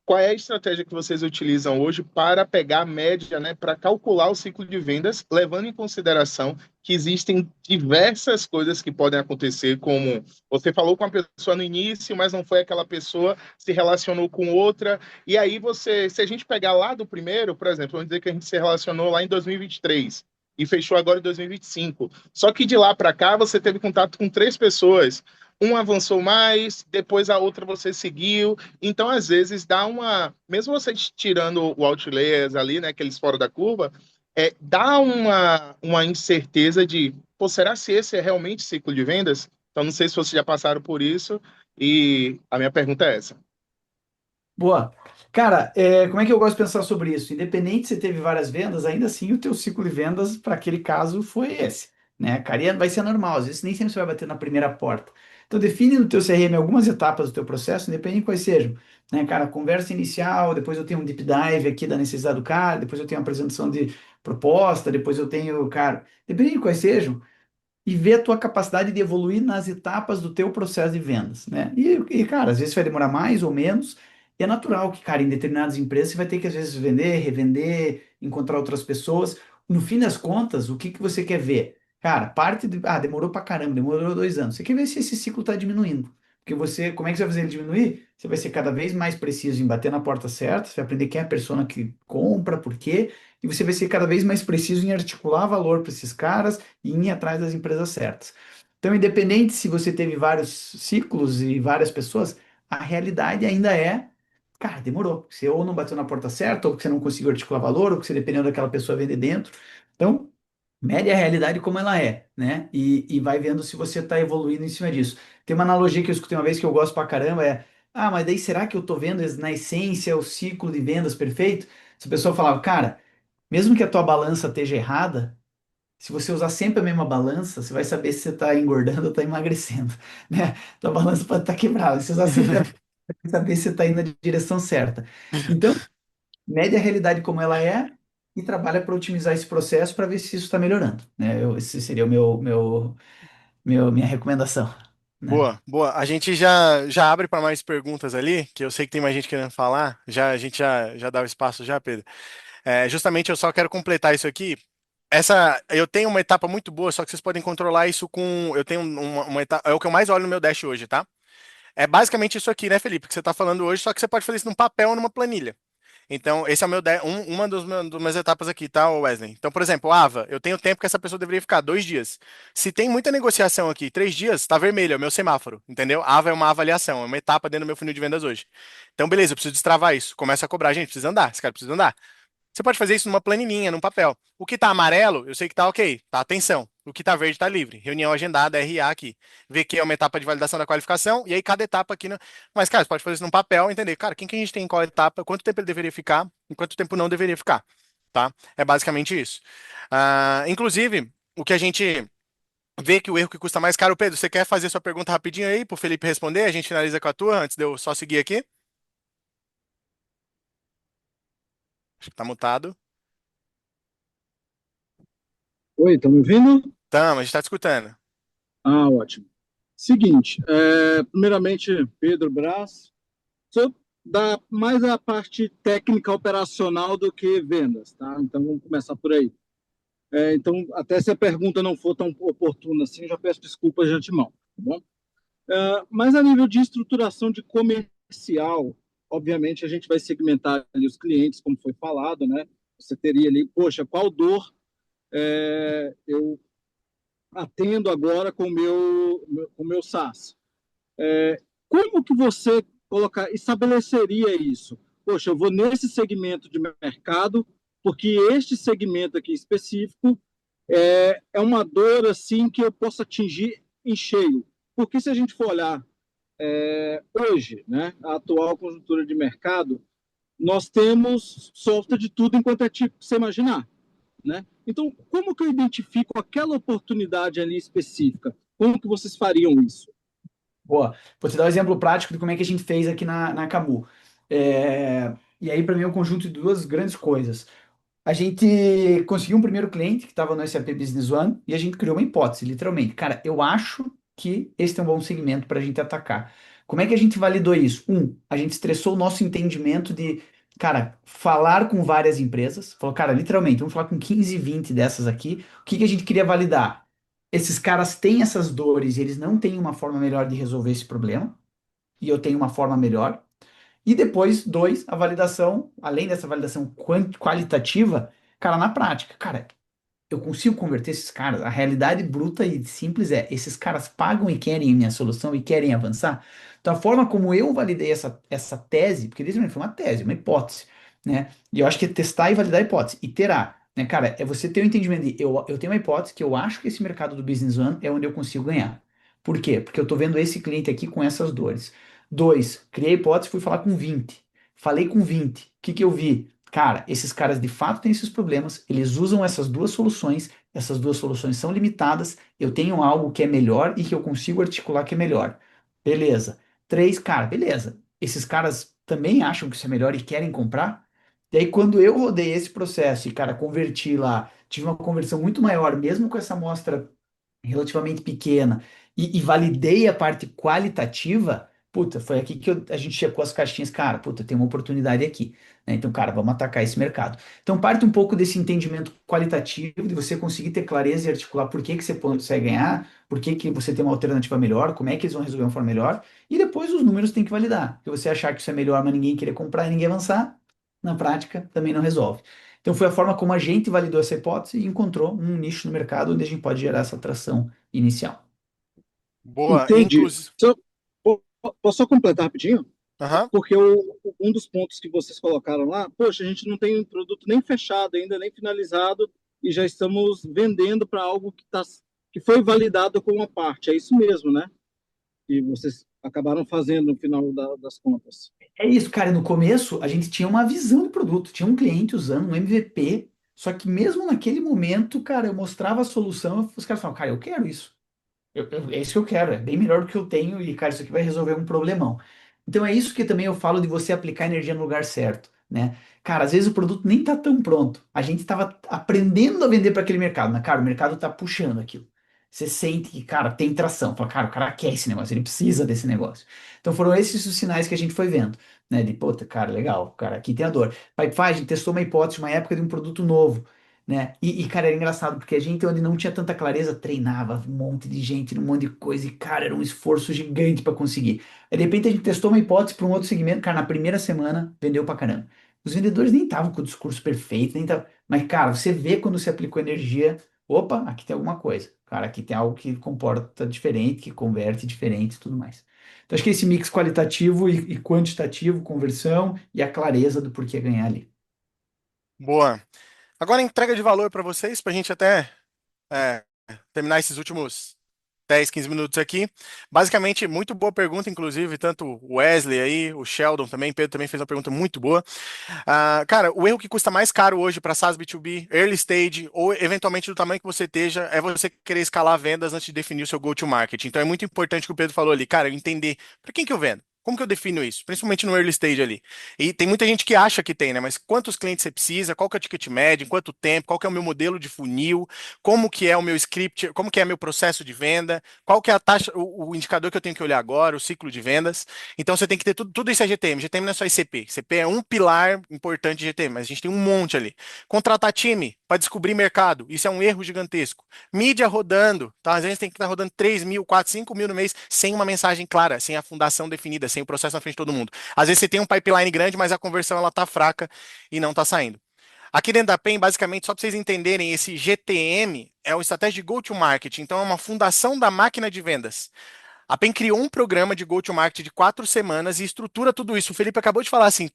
F: qual é a estratégia que vocês utilizam hoje para pegar a média, né, para calcular o ciclo de vendas, levando em consideração que existem diversas coisas que podem acontecer, como você falou com a pessoa no início, mas não foi aquela pessoa, se relacionou com outra, e aí você, se a gente pegar lá do primeiro, por exemplo, vamos dizer que a gente se relacionou lá em 2023 e fechou agora em 2025. Só que de lá para cá você teve contato com três pessoas. Um avançou mais, depois a outra você seguiu, então, às vezes, dá uma. Mesmo você tirando o outliers ali, né, aqueles fora da curva, dá uma incerteza de, pô, será se esse é realmente ciclo de vendas? Então, não sei se vocês já passaram por isso, e a minha pergunta é essa.
B: Boa. Cara, como é que eu gosto de pensar sobre isso? Independente se você teve várias vendas, ainda assim o teu ciclo de vendas para aquele caso foi esse, né? Cara, e vai ser normal, às vezes nem sempre você vai bater na primeira porta. Então, define no teu CRM algumas etapas do teu processo, independente de quais sejam. Né, cara, conversa inicial, depois eu tenho um deep dive aqui da necessidade do cara, depois eu tenho a apresentação de proposta, depois eu tenho, cara, dependendo de quais sejam, e ver a tua capacidade de evoluir nas etapas do teu processo de vendas, né? Cara, às vezes vai demorar mais ou menos, e é natural que, cara, em determinadas empresas você vai ter que, às vezes, vender, revender, encontrar outras pessoas. No fim das contas, o que que você quer ver? Cara, parte de... Ah, demorou pra caramba, demorou 2 anos. Você quer ver se esse ciclo tá diminuindo. Porque você, como é que você vai fazer ele diminuir? Você vai ser cada vez mais preciso em bater na porta certa, você vai aprender quem é a pessoa que compra, por quê, e você vai ser cada vez mais preciso em articular valor para esses caras e ir atrás das empresas certas. Então, independente se você teve vários ciclos e várias pessoas, a realidade ainda é, cara, demorou. Você ou não bateu na porta certa, ou que você não conseguiu articular valor, ou que você dependeu daquela pessoa vender dentro. Então, mede a realidade como ela é, né? E vai vendo se você está evoluindo em cima disso. Tem uma analogia que eu escutei uma vez que eu gosto pra caramba, mas daí será que eu tô vendo na essência o ciclo de vendas perfeito? Se a pessoa falava, cara, mesmo que a tua balança esteja errada, se você usar sempre a mesma balança, você vai saber se você está engordando ou está emagrecendo, né? Tua balança pode estar quebrada. Se usar sempre a mesma, vai saber se você está indo na direção certa. Então, mede a realidade como ela é e trabalha para otimizar esse processo para ver se isso está melhorando, né? Esse seria o minha recomendação, né?
A: Boa, boa. A gente já abre para mais perguntas ali, que eu sei que tem mais gente querendo falar. A gente já dá o espaço já, Pedro. Justamente eu só quero completar isso aqui. Eu tenho uma etapa muito boa, só que vocês podem controlar isso com. Eu tenho uma etapa, é o que eu mais olho no meu dash hoje, tá? É basicamente isso aqui, né, Felipe, que você está falando hoje, só que você pode fazer isso num papel ou numa planilha. Então, esse é o uma das minhas etapas aqui, tá, Wesley? Então, por exemplo, AVA, eu tenho tempo que essa pessoa deveria ficar 2 dias. Se tem muita negociação aqui, 3 dias, tá vermelho, é o meu semáforo, entendeu? AVA é uma avaliação, é uma etapa dentro do meu funil de vendas hoje. Então, beleza, eu preciso destravar isso. Começa a cobrar, gente, precisa andar, esse cara precisa andar. Você pode fazer isso numa planilhinha, num papel. O que tá amarelo, eu sei que tá ok, tá atenção. O que tá verde tá livre. Reunião agendada, RA aqui. VQ é uma etapa de validação da qualificação, e aí cada etapa aqui. Mas, cara, você pode fazer isso num papel, entender, cara, quem que a gente tem em qual etapa, quanto tempo ele deveria ficar, e quanto tempo não deveria ficar, tá? É basicamente isso. Inclusive, o que a gente vê que o erro que custa mais caro, Pedro, você quer fazer sua pergunta rapidinho aí pro Felipe responder? A gente finaliza com a tua, antes de eu só seguir aqui. Acho que tá mutado.
G: Oi, estão me ouvindo?
A: Tamo, a gente tá te escutando.
G: Ah, ótimo. Seguinte, primeiramente, Pedro Brás, sou da mais a parte técnica operacional do que vendas, tá? Então vamos começar por aí. Então, até se a pergunta não for tão oportuna assim, eu já peço desculpas de antemão, tá bom? Mas a nível de estruturação de comercial, obviamente a gente vai segmentar ali os clientes, como foi falado, né? Você teria ali, poxa, qual dor eu atendo agora com o meu SaaS. Como que você estabeleceria isso? Poxa, eu vou nesse segmento de mercado, porque este segmento aqui específico é uma dor assim que eu posso atingir em cheio. Porque se a gente for olhar hoje, né, a atual conjuntura de mercado, nós temos software de tudo enquanto é tipo que você imaginar, né? Então, como que eu identifico aquela oportunidade ali específica? Como que vocês fariam isso?
B: Boa. Vou te dar um exemplo prático de como é que a gente fez aqui na Camu. E aí, para mim, é um conjunto de duas grandes coisas. A gente conseguiu um primeiro cliente que estava no SAP Business One e a gente criou uma hipótese, literalmente. Cara, eu acho que esse é um bom segmento para a gente atacar. Como é que a gente validou isso? A gente estressou o nosso entendimento de, cara, falar com várias empresas. Falou, cara, literalmente, vamos falar com 15, 20 dessas aqui. O que que a gente queria validar? Esses caras têm essas dores e eles não têm uma forma melhor de resolver esse problema. E eu tenho uma forma melhor. E depois, dois, a validação, além dessa validação qualitativa, cara, na prática, cara, eu consigo converter esses caras. A realidade bruta e simples é: esses caras pagam e querem minha solução e querem avançar. Então, a forma como eu validei essa tese, porque desde foi uma tese, uma hipótese, né? E eu acho que é testar e validar a hipótese, iterar, né, cara? É você ter o entendimento de eu tenho uma hipótese que eu acho que esse mercado do Business One é onde eu consigo ganhar. Por quê? Porque eu tô vendo esse cliente aqui com essas dores. Dois, criei a hipótese, fui falar com 20. Falei com 20. O que que eu vi? Cara, esses caras de fato têm esses problemas, eles usam essas duas soluções, essas duas soluções são limitadas, eu tenho algo que é melhor e que eu consigo articular que é melhor. Beleza. Três, cara, beleza. Esses caras também acham que isso é melhor e querem comprar? E aí, quando eu rodei esse processo e, cara, converti lá, tive uma conversão muito maior, mesmo com essa amostra relativamente pequena, e validei a parte qualitativa, puta, foi aqui que a gente checou as caixinhas, cara, puta, tem uma oportunidade aqui, né? Então, cara, vamos atacar esse mercado. Então, parte um pouco desse entendimento qualitativo, de você conseguir ter clareza e articular por que que você consegue ganhar, por que que você tem uma alternativa melhor, como é que eles vão resolver uma forma melhor, e depois os números tem que validar. Porque você achar que isso é melhor, mas ninguém querer comprar e ninguém avançar, na prática, também não resolve. Então, foi a forma como a gente validou essa hipótese e encontrou um nicho no mercado onde a gente pode gerar essa atração inicial.
A: Boa,
G: Entendi.
A: inclusive.
G: Posso só completar rapidinho?
A: Aham.
G: Porque um dos pontos que vocês colocaram lá, poxa, a gente não tem um produto nem fechado ainda, nem finalizado, e já estamos vendendo para algo que foi validado com uma parte. É isso mesmo, né? E vocês acabaram fazendo no final das contas.
B: É isso, cara. No começo, a gente tinha uma visão do produto, tinha um cliente usando um MVP, só que mesmo naquele momento, cara, eu mostrava a solução, os caras falavam, cara, eu quero isso. É isso que eu quero, é bem melhor do que eu tenho e, cara, isso aqui vai resolver um problemão. Então é isso que também eu falo de você aplicar energia no lugar certo, né? Cara, às vezes o produto nem tá tão pronto. A gente estava aprendendo a vender para aquele mercado, mas, cara, o mercado tá puxando aquilo. Você sente que, cara, tem tração. Fala, cara, o cara quer esse negócio, ele precisa desse negócio. Então foram esses os sinais que a gente foi vendo, né? De, puta, cara, legal, cara, aqui tem a dor. Pipefy, a gente testou uma hipótese, uma época de um produto novo, né? Cara, era engraçado, porque a gente, onde não tinha tanta clareza, treinava um monte de gente, um monte de coisa, e, cara, era um esforço gigante para conseguir. Aí, de repente, a gente testou uma hipótese para um outro segmento, cara, na primeira semana, vendeu pra caramba. Os vendedores nem estavam com o discurso perfeito, nem tava... Mas, cara, você vê quando você aplicou energia, opa, aqui tem alguma coisa. Cara, aqui tem algo que comporta diferente, que converte diferente e tudo mais. Então, acho que esse mix qualitativo e quantitativo, conversão e a clareza do porquê ganhar ali.
A: Boa. Agora entrega de valor para vocês, para a gente até é, terminar esses últimos 10, 15 minutos aqui. Basicamente, muito boa pergunta, inclusive, tanto o Wesley aí, o Sheldon também, Pedro também fez uma pergunta muito boa. Cara, o erro que custa mais caro hoje para SaaS B2B, early stage, ou eventualmente do tamanho que você esteja, é você querer escalar vendas antes de definir o seu go-to-market. Então é muito importante o que o Pedro falou ali, cara, eu entender para quem que eu vendo. Como que eu defino isso? Principalmente no early stage ali. E tem muita gente que acha que tem, né? Mas quantos clientes você precisa? Qual que é o ticket médio? Em quanto tempo? Qual que é o meu modelo de funil? Como que é o meu script? Como que é meu processo de venda? Qual que é a taxa, o indicador que eu tenho que olhar agora, o ciclo de vendas? Então você tem que ter tudo isso é GTM. GTM não é só ICP. ICP é um pilar importante de GTM, mas a gente tem um monte ali. Contratar time para descobrir mercado. Isso é um erro gigantesco. Mídia rodando, tá? Às vezes tem que estar rodando 3 mil, 4, 5 mil no mês sem uma mensagem clara, sem a fundação definida, sem o processo na frente de todo mundo. Às vezes você tem um pipeline grande, mas a conversão ela tá fraca e não tá saindo. Aqui dentro da PEN, basicamente, só para vocês entenderem, esse GTM é uma estratégia de go-to-market, então é uma fundação da máquina de vendas. A PEN criou um programa de go-to-market de 4 semanas e estrutura tudo isso. O Felipe acabou de falar assim,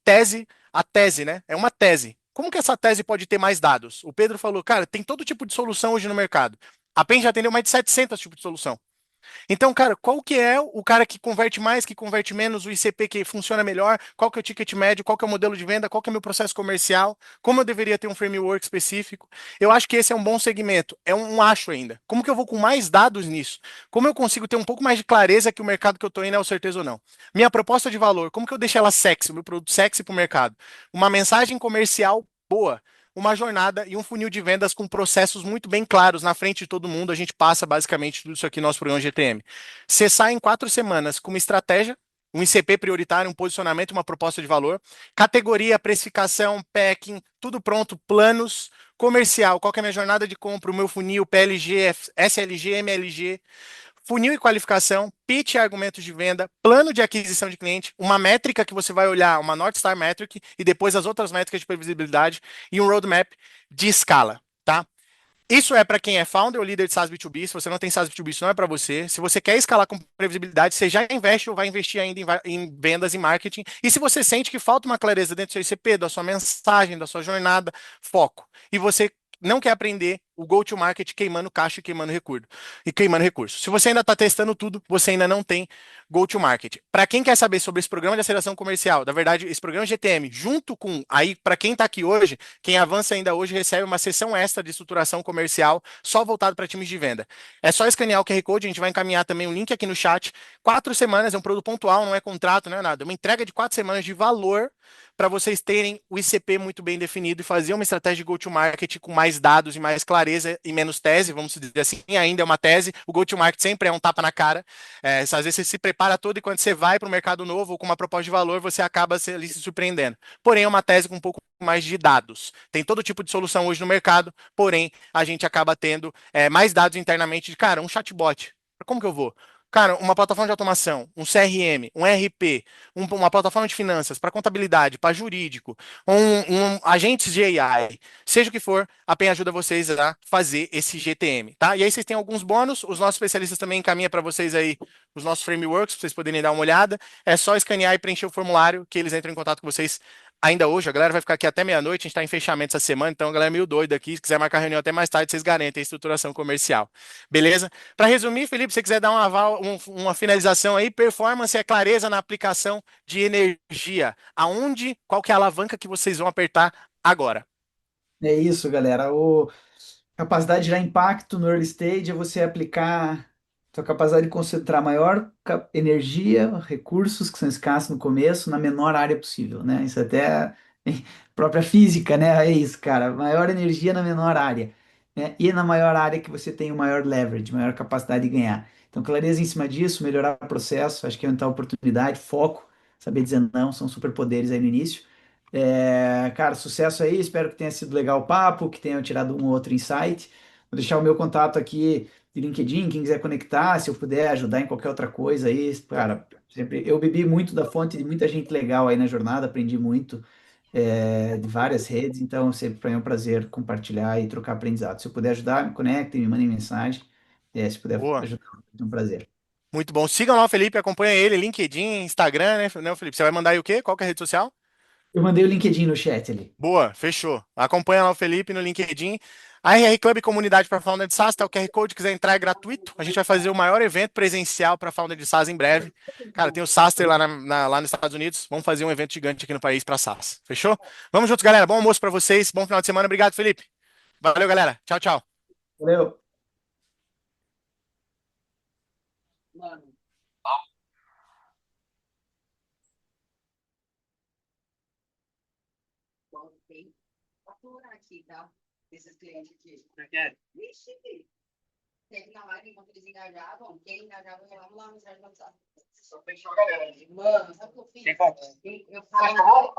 A: a tese, né? É uma tese. Como que essa tese pode ter mais dados? O Pedro falou, cara, tem todo tipo de solução hoje no mercado. A PEN já atendeu mais de 700 tipos de solução. Então, cara, qual que é o cara que converte mais, que converte menos, o ICP que funciona melhor, qual que é o ticket médio, qual que é o modelo de venda, qual que é o meu processo comercial, como eu deveria ter um framework específico. Eu acho que esse é um bom segmento, é um acho ainda. Como que eu vou com mais dados nisso? Como eu consigo ter um pouco mais de clareza que o mercado que eu estou indo é o certeza ou não? Minha proposta de valor, como que eu deixo ela sexy, o meu produto sexy para o mercado? Uma mensagem comercial boa, uma jornada e um funil de vendas com processos muito bem claros na frente de todo mundo. A gente passa basicamente tudo isso aqui no nosso programa GTM. Você sai em 4 semanas com uma estratégia, um ICP prioritário, um posicionamento, uma proposta de valor, categoria, precificação, packing, tudo pronto, planos, comercial, qual que é a minha jornada de compra, o meu funil, PLG, SLG, MLG, funil e qualificação, pitch e argumentos de venda, plano de aquisição de cliente, uma métrica que você vai olhar, uma North Star Metric, e depois as outras métricas de previsibilidade e um roadmap de escala, tá? Isso é para quem é founder ou líder de SaaS B2B. Se você não tem SaaS B2B, isso não é para você. Se você quer escalar com previsibilidade, você já investe ou vai investir ainda em vendas e marketing. E se você sente que falta uma clareza dentro do seu ICP, da sua mensagem, da sua jornada, foco. E você não quer aprender o go-to-market queimando caixa e queimando recurso. Se você ainda está testando tudo, você ainda não tem go-to-market. Para quem quer saber sobre esse programa de aceleração comercial, na verdade, esse programa GTM, junto com, aí, para quem está aqui hoje, quem avança ainda hoje recebe uma sessão extra de estruturação comercial só voltado para times de venda. É só escanear o QR Code, a gente vai encaminhar também um link aqui no chat. 4 semanas, é um produto pontual, não é contrato, não é nada. É uma entrega de 4 semanas de valor para vocês terem o ICP muito bem definido e fazer uma estratégia de go-to-market com mais dados e mais clareza e menos tese, vamos dizer assim, ainda é uma tese. O go-to-market sempre é um tapa na cara. Às vezes você se prepara todo e quando você vai para o mercado novo ou com uma proposta de valor, você acaba ali se surpreendendo. Porém, é uma tese com um pouco mais de dados. Tem todo tipo de solução hoje no mercado, porém, a gente acaba tendo mais dados internamente de, cara, um chatbot. Como que eu vou? Cara, uma plataforma de automação, um CRM, um RP, uma plataforma de finanças para contabilidade, para jurídico, agentes de AI, seja o que for, a PEN ajuda vocês a fazer esse GTM, tá? E aí vocês têm alguns bônus, os nossos especialistas também encaminham para vocês aí os nossos frameworks, para vocês poderem dar uma olhada. É só escanear e preencher o formulário que eles entram em contato com vocês ainda hoje. A galera vai ficar aqui até meia-noite, a gente está em fechamento essa semana, então a galera é meio doida aqui. Se quiser marcar reunião até mais tarde, vocês garantem a estruturação comercial. Beleza? Para resumir, Felipe, se você quiser dar uma finalização aí, performance é clareza na aplicação de energia. Qual que é a alavanca que vocês vão apertar agora?
B: É isso, galera. Capacidade de gerar impacto no early stage é você aplicar sua capacidade de concentrar maior energia, recursos que são escassos no começo, na menor área possível, né? Isso até é própria física, né? É isso, cara. Maior energia na menor área, né? E na maior área que você tem o maior leverage, maior capacidade de ganhar. Então, clareza em cima disso, melhorar o processo, acho que é aumentar a oportunidade, foco, saber dizer não, são superpoderes aí no início. Cara, sucesso aí. Espero que tenha sido legal o papo, que tenham tirado um ou outro insight. Vou deixar o meu contato aqui de LinkedIn, quem quiser conectar, se eu puder ajudar em qualquer outra coisa aí, cara, sempre eu bebi muito da fonte de muita gente legal aí na jornada, aprendi muito de várias redes, então sempre para mim é um prazer compartilhar e trocar aprendizado. Se eu puder ajudar, me conectem, me mandem mensagem. Se puder
A: Boa.
B: ajudar, é um prazer.
A: Muito bom. Sigam lá o Felipe, acompanha ele, LinkedIn, Instagram, né, Felipe? Você vai mandar aí o quê? Qual que é a rede social?
B: Eu mandei o LinkedIn no chat ali.
A: Boa, fechou. Acompanha lá o Felipe no LinkedIn. A RR Club Comunidade para Founder de SaaS, tá o QR Code, quiser entrar é gratuito. A gente vai fazer o maior evento presencial para Founder de SaaS em breve. Cara, tem o Saster lá, lá nos Estados Unidos. Vamos fazer um evento gigante aqui no país para SaaS. Fechou? Vamos juntos, galera. Bom almoço para vocês. Bom final de semana. Obrigado, Felipe. Valeu, galera. Tchau, tchau.
B: Valeu.
H: Tem fatura aqui, tá? Esses clientes aqui. Vixe, teve na live enquanto eles engajavam. Quem engajava, eu lá no WhatsApp. Só fechou a galera. Mano, sabe o que eu fiz? Eu falo.